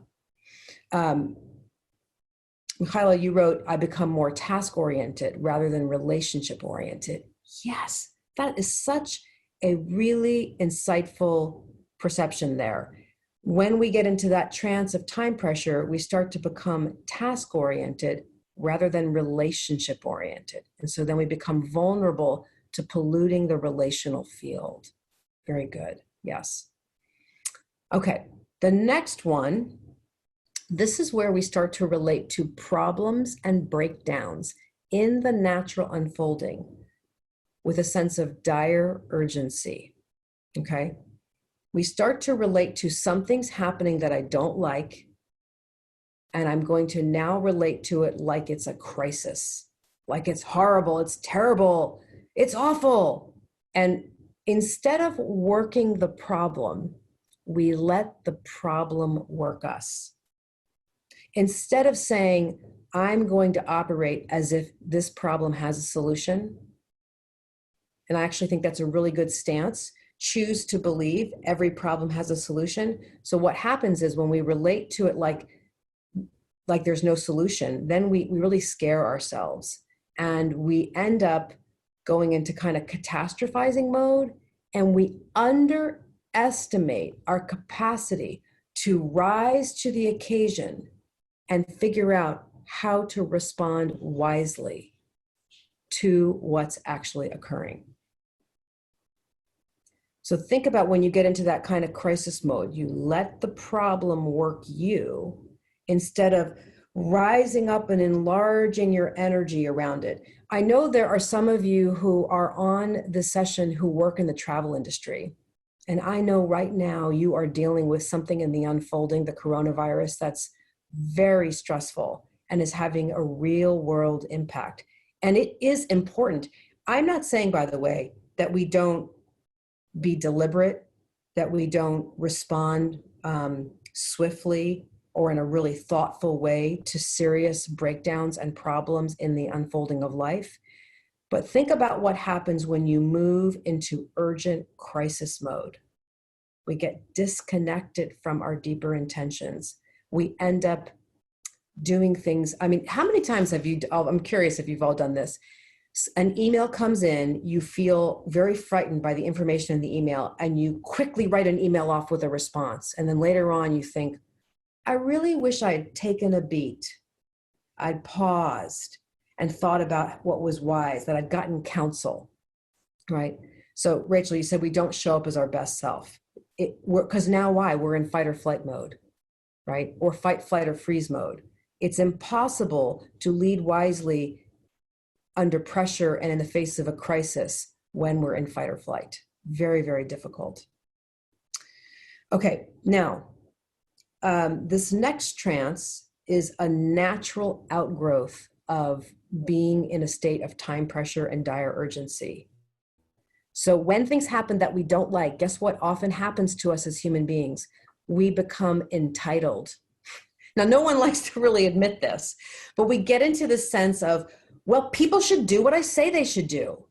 Michaela, you wrote, I become more task-oriented rather than relationship-oriented. Yes, that is such a really insightful perception there. When we get into that trance of time pressure, we start to become task-oriented rather than relationship-oriented. And so then we become vulnerable to polluting the relational field. Very good, yes. Okay, the next one, this is where we start to relate to problems and breakdowns in the natural unfolding with a sense of dire urgency, okay? We start to relate to something's happening that I don't like, and I'm going to now relate to it like it's a crisis, like it's horrible, it's terrible, it's awful. And instead of working the problem, we let the problem work us. Instead of saying, I'm going to operate as if this problem has a solution, and I actually think that's a really good stance, choose to believe every problem has a solution. So what happens is when we relate to it like there's no solution, then we really scare ourselves. And we end up going into kind of catastrophizing mode, and we underestimate our capacity to rise to the occasion and figure out how to respond wisely to what's actually occurring. So think about when you get into that kind of crisis mode, you let the problem work you instead of rising up and enlarging your energy around it. I know there are some of you who are on this session who work in the travel industry. And I know right now you are dealing with something in the unfolding, the coronavirus, that's very stressful and is having a real world impact. And it is important. I'm not saying, by the way, that we don't be deliberate, that we don't respond swiftly or in a really thoughtful way to serious breakdowns and problems in the unfolding of life. But think about what happens when you move into urgent crisis mode. We get disconnected from our deeper intentions. We end up doing things. I mean, how many times have you, I'm curious if you've all done this. An email comes in, you feel very frightened by the information in the email, and you quickly write an email off with a response. And then later on you think, I really wish I'd taken a beat. I'd paused and thought about what was wise, that I'd gotten counsel, right? So Rachel, you said we don't show up as our best self. Because now why? We're in fight or flight mode, right? Or fight, flight, or freeze mode. It's impossible to lead wisely under pressure and in the face of a crisis when we're in fight or flight. Very, very difficult. Okay, now, this next trance is a natural outgrowth of being in a state of time pressure and dire urgency. So when things happen that we don't like, guess what often happens to us as human beings? We become entitled. Now, no one likes to really admit this, but we get into this sense of, well, people should do what I say they should do.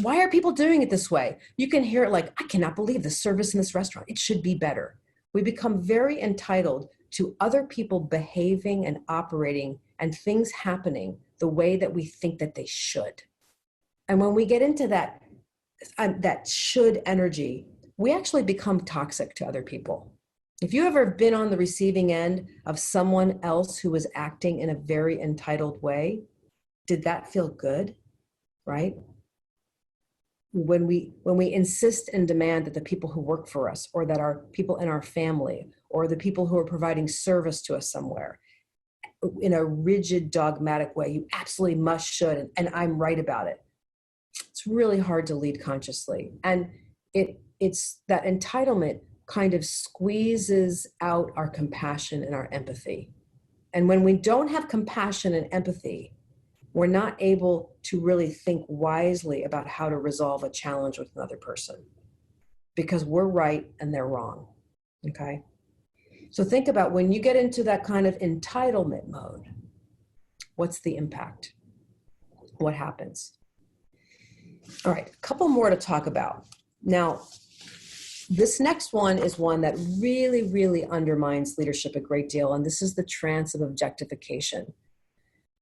Why are people doing it this way? You can hear it like, I cannot believe the service in this restaurant. It should be better. We become very entitled to other people behaving and operating and things happening the way that we think that they should. And when we get into that should energy, we actually become toxic to other people. If you ever been on the receiving end of someone else who was acting in a very entitled way, did that feel good, right? When we insist and demand that the people who work for us, or that are people in our family, or the people who are providing service to us somewhere, in a rigid, dogmatic way, you absolutely must, should, and I'm right about it. It's really hard to lead consciously. And it's that entitlement kind of squeezes out our compassion and our empathy. And when we don't have compassion and empathy, we're not able to really think wisely about how to resolve a challenge with another person, because we're right and they're wrong, okay? So think about when you get into that kind of entitlement mode, what's the impact? What happens? All right, a couple more to talk about. Now, this next one is one that really, really undermines leadership a great deal, and this is the trance of objectification.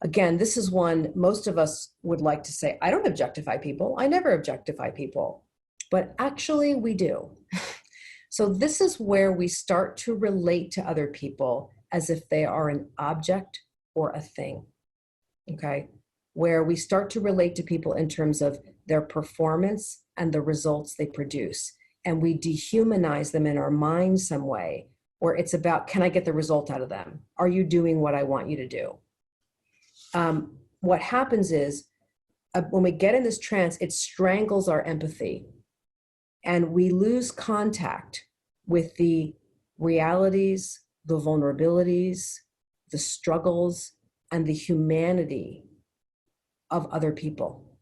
Again, this is one most of us would like to say, I don't objectify people. I never objectify people. But actually, we do. So this is where we start to relate to other people as if they are an object or a thing, okay? Where we start to relate to people in terms of their performance and the results they produce. And we dehumanize them in our mind some way, where it's about, can I get the result out of them? Are you doing what I want you to do? What happens is when we get in this trance, it strangles our empathy and we lose contact with the realities, the vulnerabilities, the struggles, and the humanity of other people.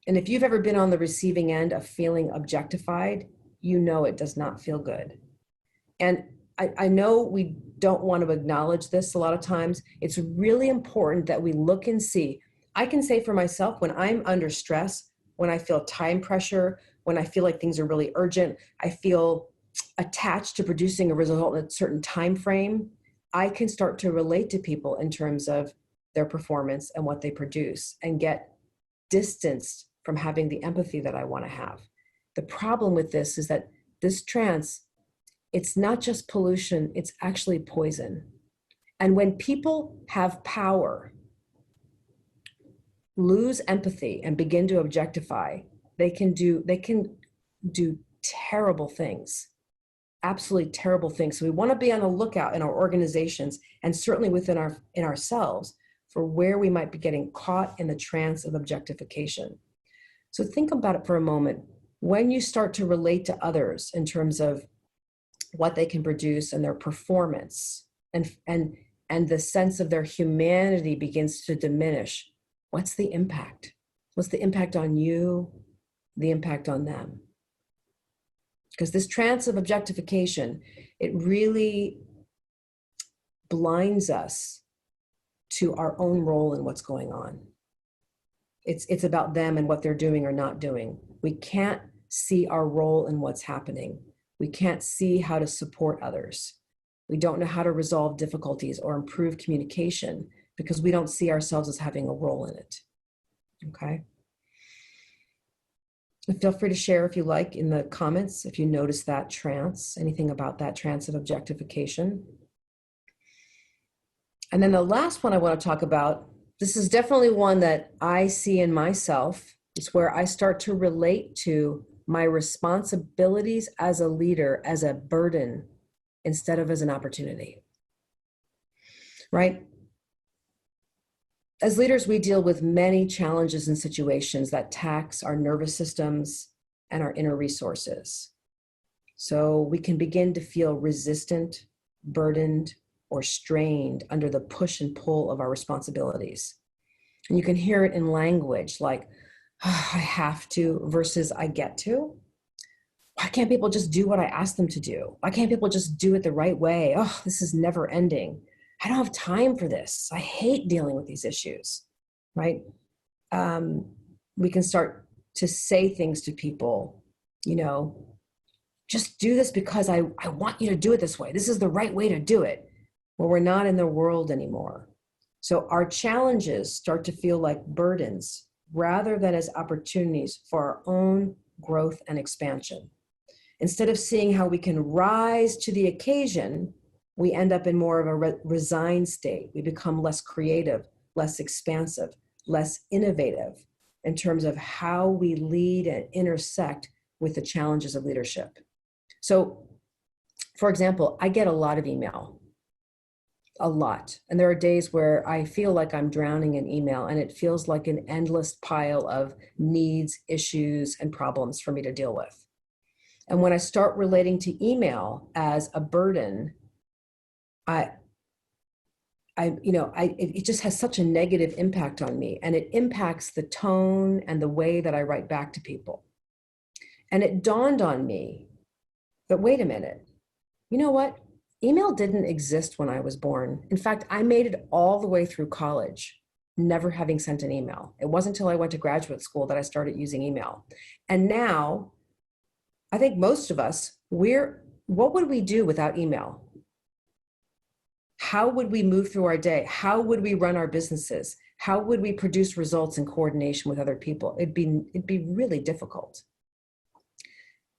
And if you've ever been on the receiving end of feeling objectified, you know it does not feel good. And I know we don't want to acknowledge this a lot of times. It's really important that we look and see. I can say for myself, when I'm under stress, when I feel time pressure, when I feel like things are really urgent, I feel attached to producing a result in a certain time frame, I can start to relate to people in terms of their performance and what they produce and get distanced from having the empathy that I want to have. The problem with this is that this trance, it's not just pollution, it's actually poison. And when people have power, lose empathy, and begin to objectify, they can do terrible things, absolutely terrible things. So we want to be on the lookout in our organizations and certainly within ourselves for where we might be getting caught in the trance of objectification. So think about it for a moment. When you start to relate to others in terms of what they can produce and their performance, and the sense of their humanity begins to diminish, what's the impact? What's the impact on you, the impact on them? Because this trance of objectification, it really blinds us to our own role in what's going on. It's about them and what they're doing or not doing. We can't see our role in what's happening. We can't see how to support others. We don't know how to resolve difficulties or improve communication because we don't see ourselves as having a role in it. Okay? And feel free to share if you like in the comments if you notice that trance, anything about that trance of objectification. And then the last one I want to talk about, this is definitely one that I see in myself. It's where I start to relate to my responsibilities as a leader as a burden instead of as an opportunity, right? As leaders, we deal with many challenges and situations that tax our nervous systems and our inner resources. So we can begin to feel resistant, burdened, or strained under the push and pull of our responsibilities. And you can hear it in language like, oh, I have to versus I get to. Why can't people just do what I ask them to do? Why can't people just do it the right way? Oh, this is never ending. I don't have time for this. I hate dealing with these issues, right? We can start to say things to people, just do this because I want you to do it this way. This is the right way to do it. Well, we're not in the world anymore. So our challenges start to feel like burdens rather than as opportunities for our own growth and expansion. Instead of seeing how we can rise to the occasion, we end up in more of a resigned state. We become less creative, less expansive, less innovative in terms of how we lead and intersect with the challenges of leadership. So, for example, I get a lot of email, a lot. And there are days where I feel like I'm drowning in email and it feels like an endless pile of needs, issues, and problems for me to deal with. And when I start relating to email as a burden, it just has such a negative impact on me, and it impacts the tone and the way that I write back to people. And it dawned on me that, wait a minute, you know what? Email didn't exist when I was born. In fact, I made it all the way through college, never having sent an email. It wasn't until I went to graduate school that I started using email. And now, I think most of us, what would we do without email? How would we move through our day? How would we run our businesses? How would we produce results in coordination with other people? It'd be really difficult.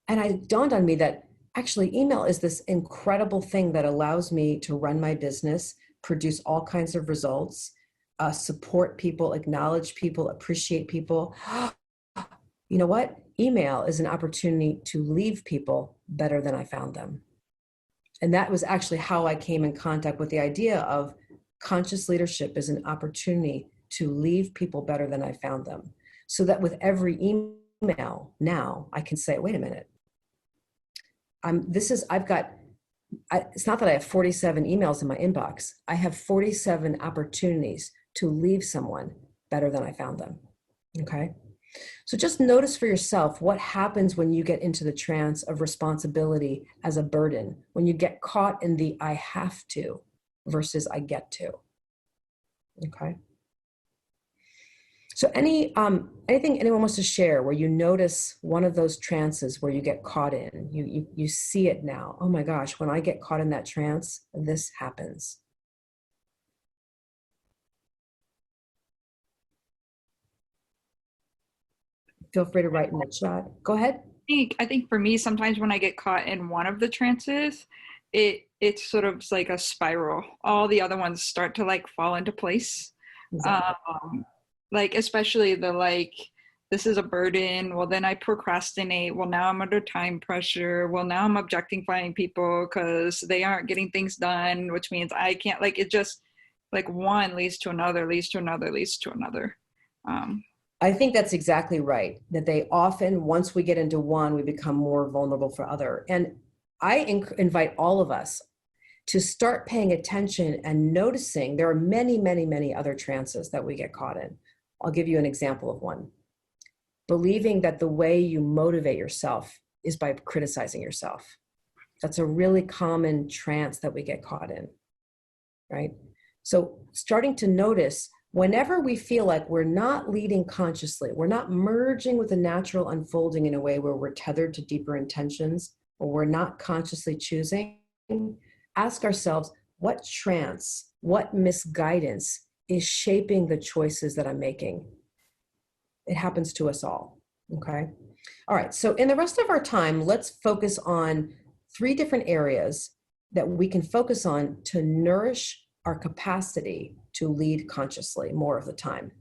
And it dawned on me that actually email is this incredible thing that allows me to run my business, produce all kinds of results, support people, acknowledge people, appreciate people. You know what? Email is an opportunity to leave people better than I found them. And that was actually how I came in contact with the idea of conscious leadership as an opportunity to leave people better than I found them. So that with every email now, I can say, wait a minute. It's not that I have 47 emails in my inbox. I have 47 opportunities to leave someone better than I found them. Okay. So just notice for yourself what happens when you get into the trance of responsibility as a burden, when you get caught in the I have to versus I get to. Okay. So anything anyone wants to share where you notice one of those trances where you get caught in, you see it now. Oh my gosh, when I get caught in that trance, this happens. Feel free to write in the chat. Go ahead. I think for me, sometimes when I get caught in one of the trances, it's sort of like a spiral. All the other ones start to like fall into place. Exactly. Like especially the like, this is a burden. Well, then I procrastinate. Well, now I'm under time pressure. Well, now I'm objectifying people because they aren't getting things done, which means I can't. Like it just like one leads to another, leads to another, leads to another. Um, I think that's exactly right. That they often, once we get into one, we become more vulnerable for other. And I invite all of us to start paying attention and noticing there are many, many, many other trances that we get caught in. I'll give you an example of one. Believing that the way you motivate yourself is by criticizing yourself. That's a really common trance that we get caught in, right? So starting to notice whenever we feel like we're not leading consciously, we're not merging with the natural unfolding in a way where we're tethered to deeper intentions, or we're not consciously choosing, ask ourselves, what trance, what misguidance is shaping the choices that I'm making? It happens to us all, okay? All right, so in the rest of our time, let's focus on 3 different areas that we can focus on to nourish our capacity to lead consciously more of the time.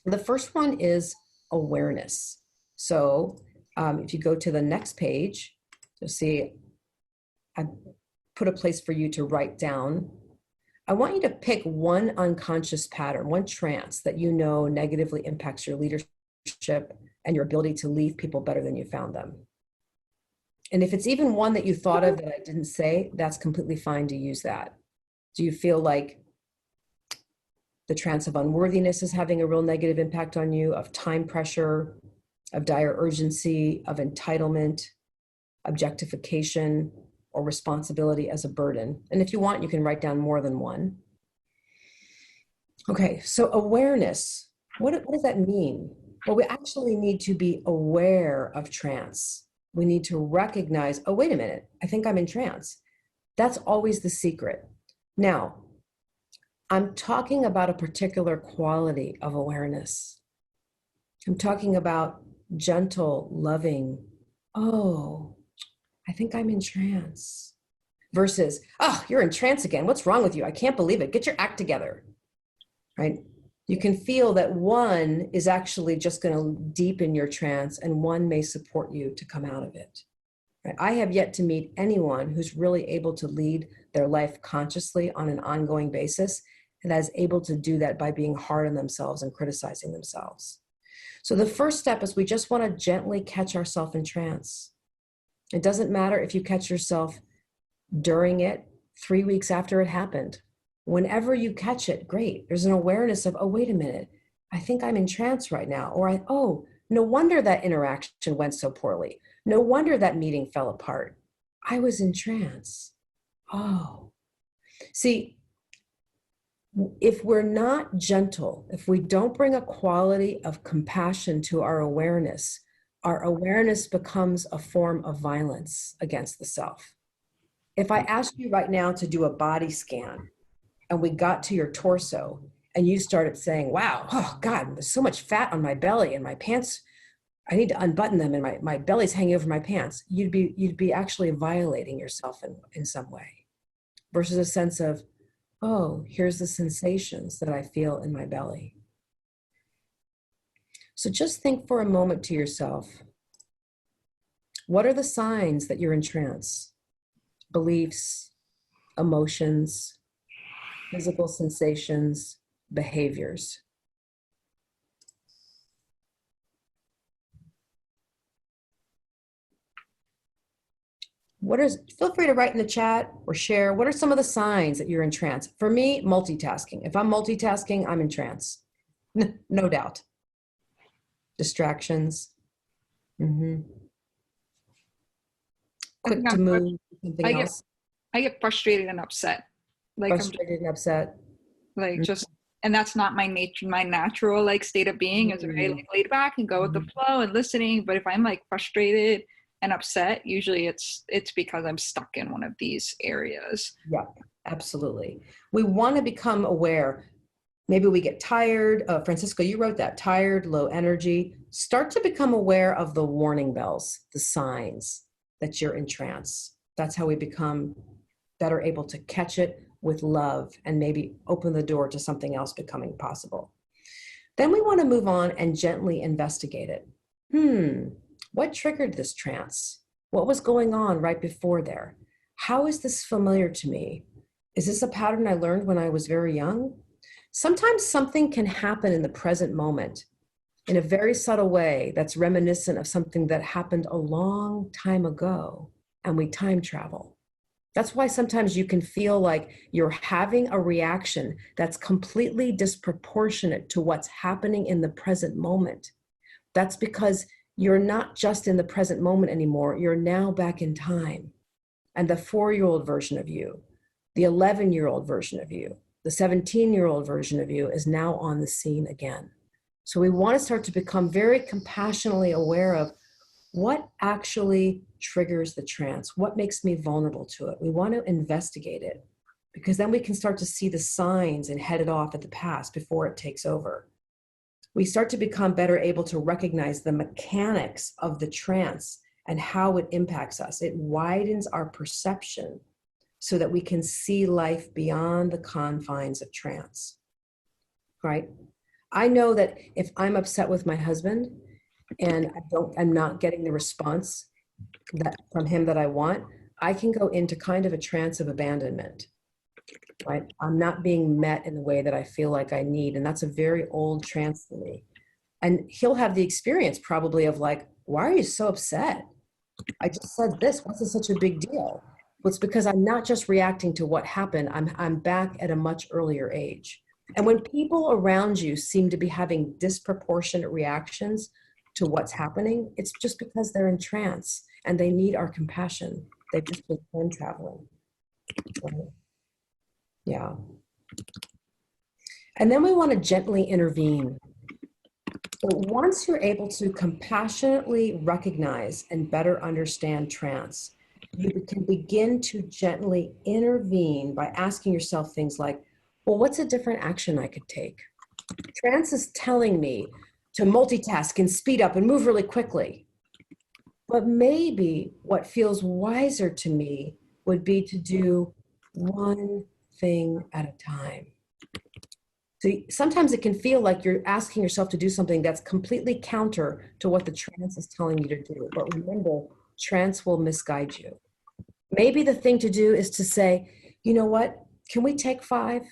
The first one is awareness. So if you go to the next page, you'll see I put a place for you to write down. I want you to pick one unconscious pattern, one trance that you know negatively impacts your leadership and your ability to leave people better than you found them. And if it's even one that you thought of that I didn't say, that's completely fine to use that. Do you feel like the trance of unworthiness is having a real negative impact on you, of time pressure, of dire urgency, of entitlement, objectification, or responsibility as a burden? And if you want, you can write down more than one. Okay, so awareness, what does that mean? Well, we actually need to be aware of trance. We need to recognize, oh, wait a minute, I think I'm in trance. That's always the secret. Now, I'm talking about a particular quality of awareness. I'm talking about gentle, loving, oh, I think I'm in trance, versus, oh, you're in trance again. What's wrong with you? I can't believe it. Get your act together, right? You can feel that one is actually just going to deepen your trance and one may support you to come out of it. Right? I have yet to meet anyone who's really able to lead their life consciously on an ongoing basis and that is able to do that by being hard on themselves and criticizing themselves. So the first step is we just want to gently catch ourselves in trance. It doesn't matter if you catch yourself during it, 3 weeks after it happened. Whenever you catch it, great. There's an awareness of, oh, wait a minute, I think I'm in trance right now. Or, oh, no wonder that interaction went so poorly. No wonder that meeting fell apart. I was in trance. Oh. See, if we're not gentle, if we don't bring a quality of compassion to our awareness becomes a form of violence against the self. If I asked you right now to do a body scan and we got to your torso and you started saying, wow, oh God, there's so much fat on my belly and my pants, I need to unbutton them and my belly's hanging over my pants, you'd be actually violating yourself in some way, versus a sense of, oh, here's the sensations that I feel in my belly. So just think for a moment to yourself, what are the signs that you're in trance? Beliefs, emotions, physical sensations, behaviors. Feel free to write in the chat or share, what are some of the signs that you're in trance? For me, multitasking. If I'm multitasking, I'm in trance. No doubt. Distractions. Quick to move to something else. I get frustrated and upset. Like Frustrated and upset. Like just, and that's not my nature. My natural like state of being is very like laid back and go with the flow and listening. But if I'm like frustrated and upset, usually it's because I'm stuck in one of these areas. Yeah, absolutely. We want to become aware. Maybe we get tired. Francisco, you wrote that, tired, low energy. Start to become aware of the warning bells, the signs that you're in trance. That's how we become better able to catch it with love and maybe open the door to something else becoming possible. Then we want to move on and gently investigate it. What triggered this trance? What was going on right before there? How is this familiar to me? Is this a pattern I learned when I was very young? Sometimes something can happen in the present moment in a very subtle way that's reminiscent of something that happened a long time ago, and we time travel. That's why sometimes you can feel like you're having a reaction that's completely disproportionate to what's happening in the present moment. That's because you're not just in the present moment anymore, you're now back in time. And the 4-year-old version of you, the 11-year-old version of you, the 17-year-old version of you is now on the scene again. So we want to start to become very compassionately aware of what actually triggers the trance, what makes me vulnerable to it. We want to investigate it because then we can start to see the signs and head it off at the past before it takes over. We start to become better able to recognize the mechanics of the trance and how it impacts us. It widens our perception so that we can see life beyond the confines of trance, right? I know that if I'm upset with my husband and I'm not getting the response from him that I want, I can go into kind of a trance of abandonment, right? I'm not being met in the way that I feel like I need. And that's a very old trance for me. And he'll have the experience probably of like, why are you so upset? I just said this, what's it such a big deal? Well, it's because I'm not just reacting to what happened, I'm back at a much earlier age. And when people around you seem to be having disproportionate reactions to what's happening, it's just because they're in trance and they need our compassion. They've just been time traveling. Right? Yeah. And then we want to gently intervene. So once you're able to compassionately recognize and better understand trance, you can begin to gently intervene by asking yourself things like, well, what's a different action I could take? Trance is telling me to multitask and speed up and move really quickly. But maybe what feels wiser to me would be to do one thing at a time. So sometimes it can feel like you're asking yourself to do something that's completely counter to what the trance is telling you to do. But remember, trance will misguide you. Maybe the thing to do is to say, you know what, can we take 5?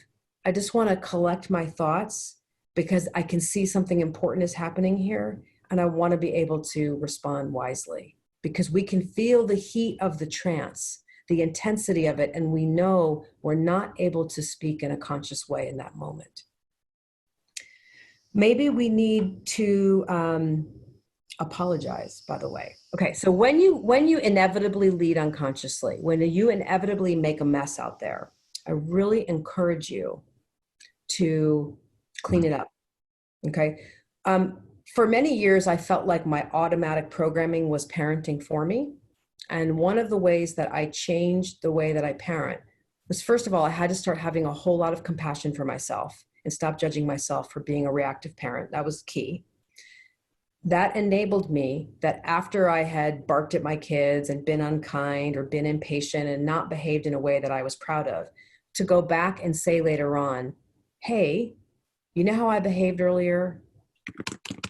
I just want to collect my thoughts because I can see something important is happening here and I want to be able to respond wisely because we can feel the heat of the trance, the intensity of it, and we know we're not able to speak in a conscious way in that moment. Maybe we need to apologize, by the way. Okay, so when you inevitably lead unconsciously, when you inevitably make a mess out there, I really encourage you to clean it up, okay? For many years, I felt like my automatic programming was parenting for me. And one of the ways that I changed the way that I parent was, first of all, I had to start having a whole lot of compassion for myself and stop judging myself for being a reactive parent. That was key. That enabled me that after I had barked at my kids and been unkind or been impatient and not behaved in a way that I was proud of, to go back and say later on, hey, you know how I behaved earlier?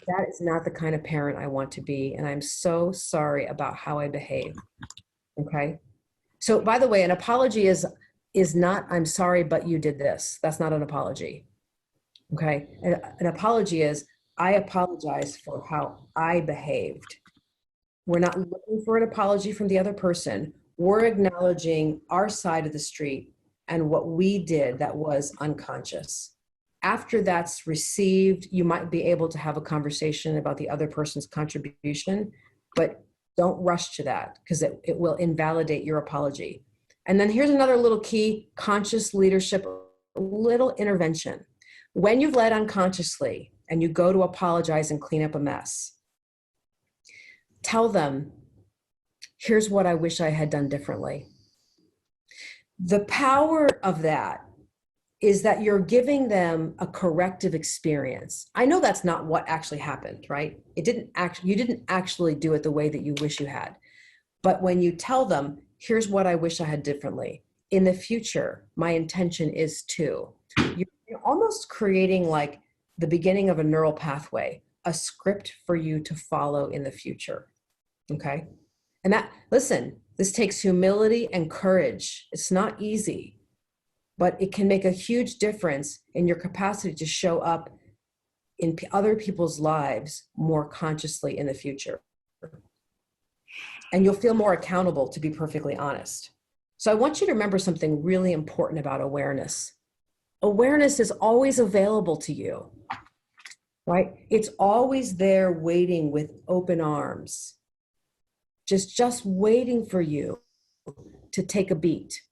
That is not the kind of parent I want to be. And I'm so sorry about how I behaved. Okay. So by the way, an apology is not, I'm sorry, but you did this. That's not an apology. Okay. An apology is, I apologize for how I behaved. We're not looking for an apology from the other person. We're acknowledging our side of the street and what we did that was unconscious. After that's received, you might be able to have a conversation about the other person's contribution, but don't rush to that because it will invalidate your apology. And then here's another little key, conscious leadership, little intervention. When you've led unconsciously and you go to apologize and clean up a mess, tell them, here's what I wish I had done differently. The power of that is that you're giving them a corrective experience. I know that's not what actually happened, right? You didn't actually do it the way that you wish you had. But when you tell them, here's what I wish I had differently. In the future, my intention is to. You're almost creating like the beginning of a neural pathway, a script for you to follow in the future. Okay? And listen, this takes humility and courage. It's not easy, but it can make a huge difference in your capacity to show up in other people's lives more consciously in the future. And you'll feel more accountable, to be perfectly honest. So I want you to remember something really important about awareness. Awareness is always available to you, right? It's always there waiting with open arms, just waiting for you to take a beat,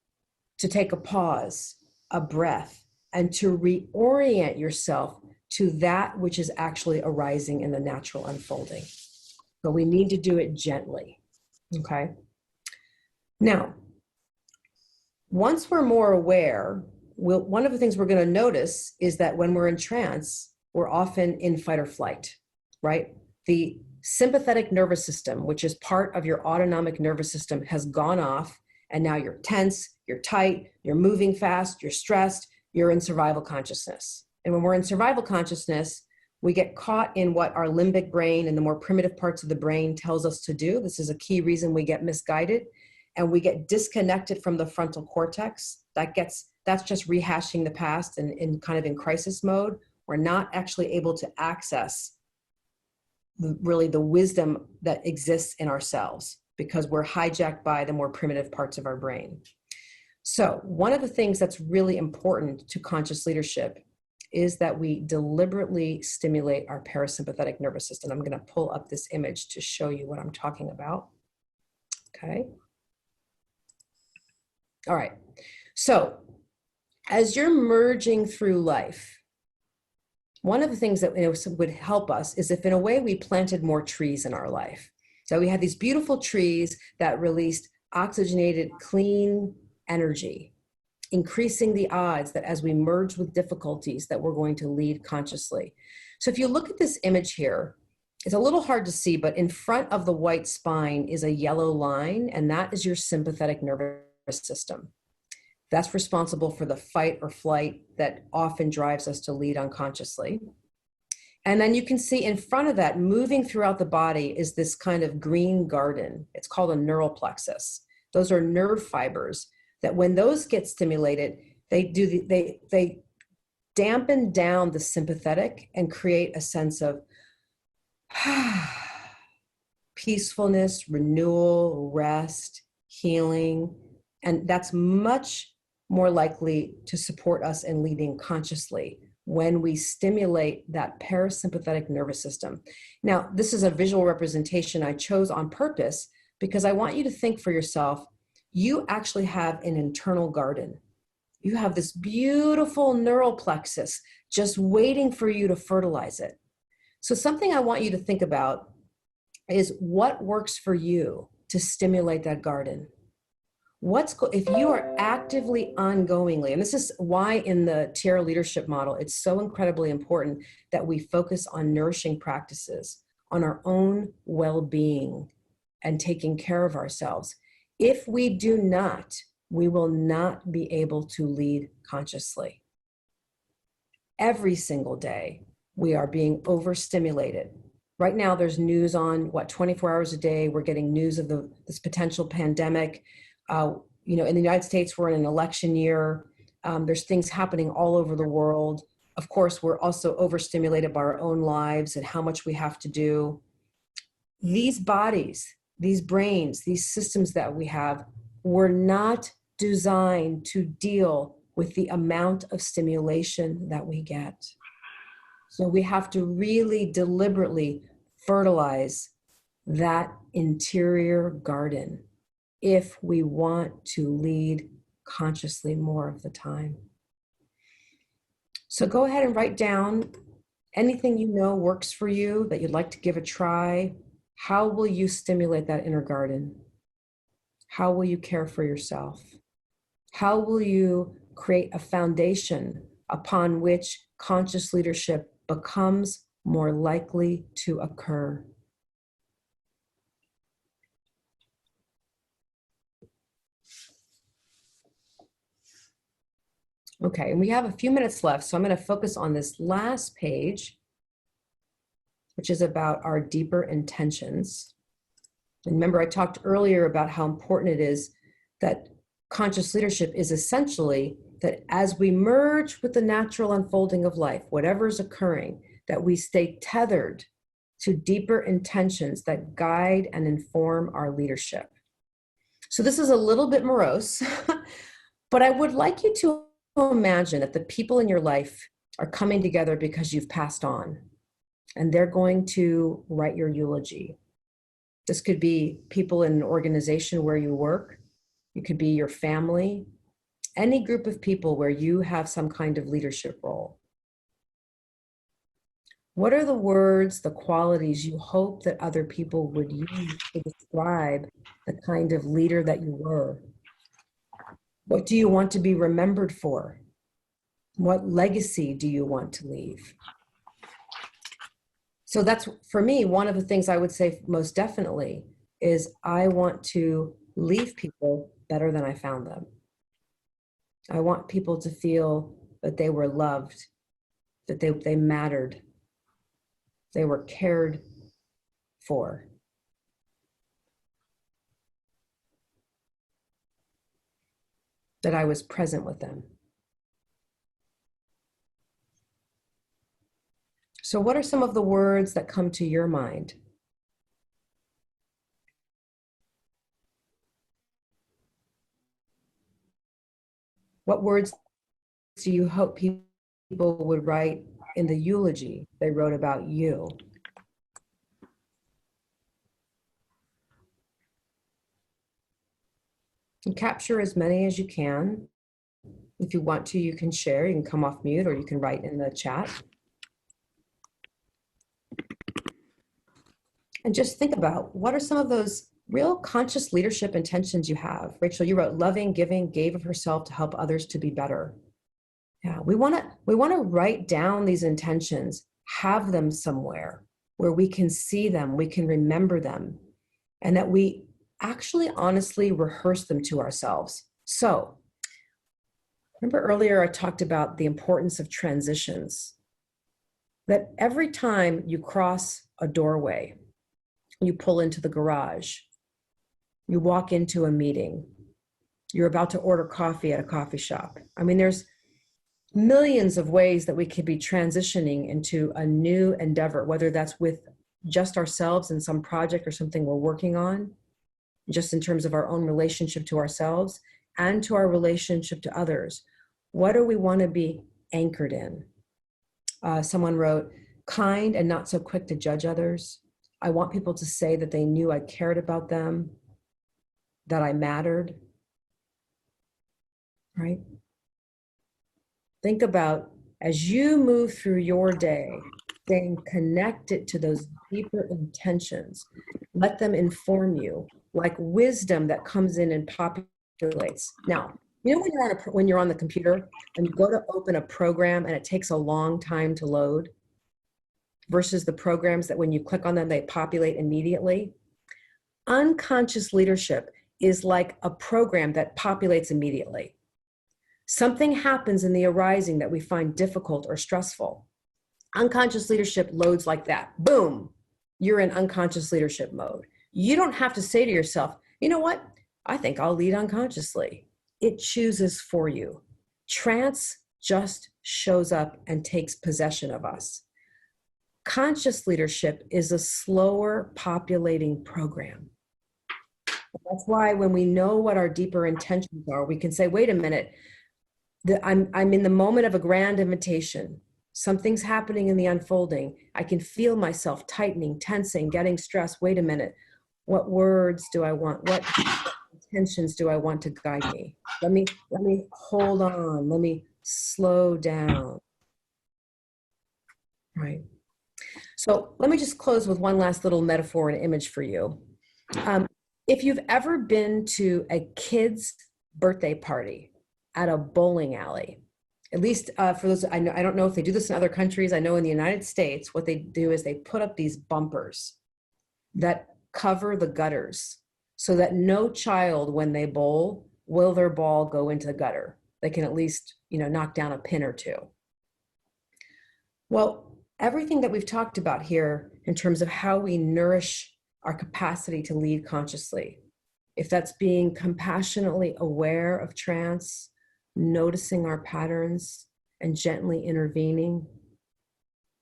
to take a pause, a breath, and to reorient yourself to that which is actually arising in the natural unfolding. But we need to do it gently, okay? Now, once we're more aware, one of the things we're going to notice is that when we're in trance, we're often in fight or flight, right? The sympathetic nervous system, which is part of your autonomic nervous system, has gone off, and now you're tense, you're tight, you're moving fast, you're stressed, you're in survival consciousness. And when we're in survival consciousness, we get caught in what our limbic brain and the more primitive parts of the brain tells us to do. This is a key reason we get misguided, and we get disconnected from the frontal cortex. That's just rehashing the past and in kind of in crisis mode. We're not actually able to access really the wisdom that exists in ourselves because we're hijacked by the more primitive parts of our brain. So one of the things that's really important to conscious leadership is that we deliberately stimulate our parasympathetic nervous system. I'm going to pull up this image to show you what I'm talking about. Okay. All right. So as you're merging through life, one of the things that would help us is if in a way we planted more trees in our life. So we had these beautiful trees that released oxygenated, clean energy, increasing the odds that as we merge with difficulties that we're going to lead consciously. So if you look at this image here, it's a little hard to see, but in front of the white spine is a yellow line, and that is your sympathetic nervous system. That's responsible for the fight or flight that often drives us to lead unconsciously. And then you can see in front of that, moving throughout the body, is this kind of green garden. It's called a neural plexus. Those are nerve fibers that when those get stimulated, they dampen down the sympathetic and create a sense of peacefulness, renewal, rest, healing. And that's much more likely to support us in leading consciously when we stimulate that parasympathetic nervous system. Now, this is a visual representation I chose on purpose because I want you to think for yourself, you actually have an internal garden. You have this beautiful neural plexus just waiting for you to fertilize it. So something I want you to think about is what works for you to stimulate that garden. If you are actively ongoingly, and this is why in the Tierra leadership model, it's so incredibly important that we focus on nourishing practices, on our own well-being and taking care of ourselves. If we do not, we will not be able to lead consciously. Every single day, we are being overstimulated. Right now, there's news on 24 hours a day. We're getting news of this potential pandemic. In the United States, we're in an election year. There's things happening all over the world. Of course, we're also overstimulated by our own lives and how much we have to do. These bodies, these brains, these systems that we have were not designed to deal with the amount of stimulation that we get. So we have to really deliberately fertilize that interior garden if we want to lead consciously more of the time. So go ahead and write down anything you know works for you that you'd like to give a try. How will you stimulate that inner garden? How will you care for yourself? How will you create a foundation upon which conscious leadership becomes more likely to occur. Okay, and we have a few minutes left, so I'm going to focus on this last page, which is about our deeper intentions. And remember, I talked earlier about how important it is that conscious leadership is essentially that as we merge with the natural unfolding of life, whatever is occurring, that we stay tethered to deeper intentions that guide and inform our leadership. So this is a little bit morose, but I would like you to imagine that the people in your life are coming together because you've passed on, and they're going to write your eulogy. This could be people in an organization where you work. It could be your family, any group of people where you have some kind of leadership role. What are the words, the qualities you hope that other people would use to describe the kind of leader that you were? What do you want to be remembered for? What legacy do you want to leave? So that's, for me, one of the things I would say most definitely is I want to leave people better than I found them. I want people to feel that they were loved, that they mattered, they were cared for. That I was present with them. So what are some of the words that come to your mind? What words do you hope people would write in the eulogy they wrote about you? And capture as many as you can. If you want to, you can share, you can come off mute, or you can write in the chat. And just think about, what are some of those real conscious leadership intentions you have? Rachel, you wrote loving, giving, gave of herself to help others to be better. Yeah, we want to write down these intentions, have them somewhere where we can see them, we can remember them, and that we actually honestly rehearse them to ourselves. So, remember earlier I talked about the importance of transitions, that every time you cross a doorway, you pull into the garage, you walk into a meeting, you're about to order coffee at a coffee shop. I mean, there's millions of ways that we could be transitioning into a new endeavor, whether that's with just ourselves in some project or something we're working on, just in terms of our own relationship to ourselves and to our relationship to others. What do we want to be anchored in? Someone wrote, kind and not so quick to judge others. I want people to say that they knew I cared about them, that I mattered, right? Think about, as you move through your day, staying connected to those deeper intentions. Let them inform you, like wisdom that comes in and populates. Now, you know when you're on the computer and you go to open a program and it takes a long time to load, versus the programs that when you click on them, they populate immediately? Unconscious leadership is like a program that populates immediately. Something happens in the arising that we find difficult or stressful. Unconscious leadership loads like that. Boom, you're in unconscious leadership mode. You don't have to say to yourself, you know what? I think I'll lead unconsciously. It chooses for you. Trance just shows up and takes possession of us. Conscious leadership is a slower populating program. That's why when we know what our deeper intentions are, we can say, wait a minute, I'm in the moment of a grand invitation. Something's happening in the unfolding. I can feel myself tightening, tensing, getting stressed. Wait a minute. What words do I want? What intentions do I want to guide me? Let me hold on. Let me slow down. Right. So let me just close with one last little metaphor and image for you. If you've ever been to a kid's birthday party, at a bowling alley. At least for those, I don't know if they do this in other countries. I know in the United States, what they do is they put up these bumpers that cover the gutters so that no child, when they bowl, will their ball go into the gutter. They can at least, knock down a pin or two. Well, everything that we've talked about here in terms of how we nourish our capacity to lead consciously, if that's being compassionately aware of trance, noticing our patterns, and gently intervening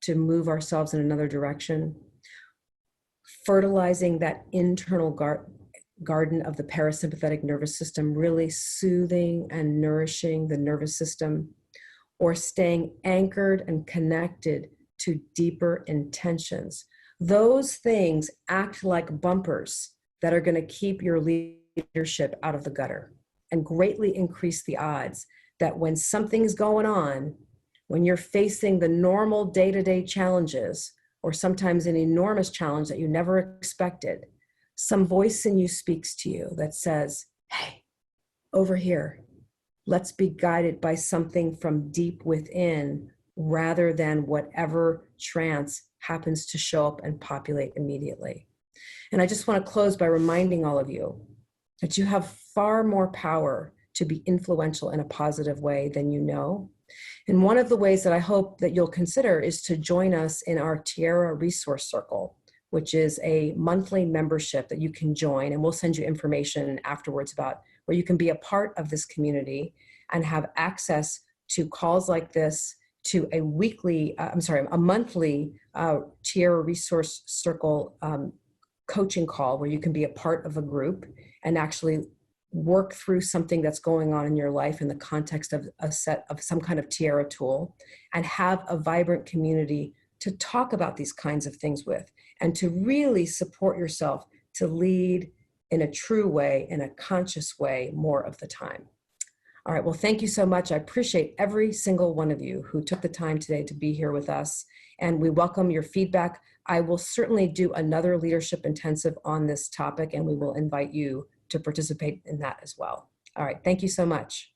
to move ourselves in another direction, fertilizing that internal garden of the parasympathetic nervous system, really soothing and nourishing the nervous system, or staying anchored and connected to deeper intentions. Those things act like bumpers that are going to keep your leadership out of the gutter and greatly increase the odds that when something's going on, when you're facing the normal day-to-day challenges, or sometimes an enormous challenge that you never expected, some voice in you speaks to you that says, hey, over here, let's be guided by something from deep within rather than whatever trance happens to show up and populate immediately. And I just want to close by reminding all of you that you have far more power to be influential in a positive way than you know. And one of the ways that I hope that you'll consider is to join us in our Tierra Resource Circle, which is a monthly membership that you can join. And we'll send you information afterwards about where you can be a part of this community and have access to calls like this, to a monthly Tierra Resource Circle coaching call where you can be a part of a group and actually work through something that's going on in your life in the context of a set of some kind of Tierra tool, and have a vibrant community to talk about these kinds of things with, and to really support yourself to lead in a true way, in a conscious way, more of the time. All right, well, thank you so much. I appreciate every single one of you who took the time today to be here with us, and we welcome your feedback. I will certainly do another leadership intensive on this topic, and we will invite you to participate in that as well. All right, thank you so much.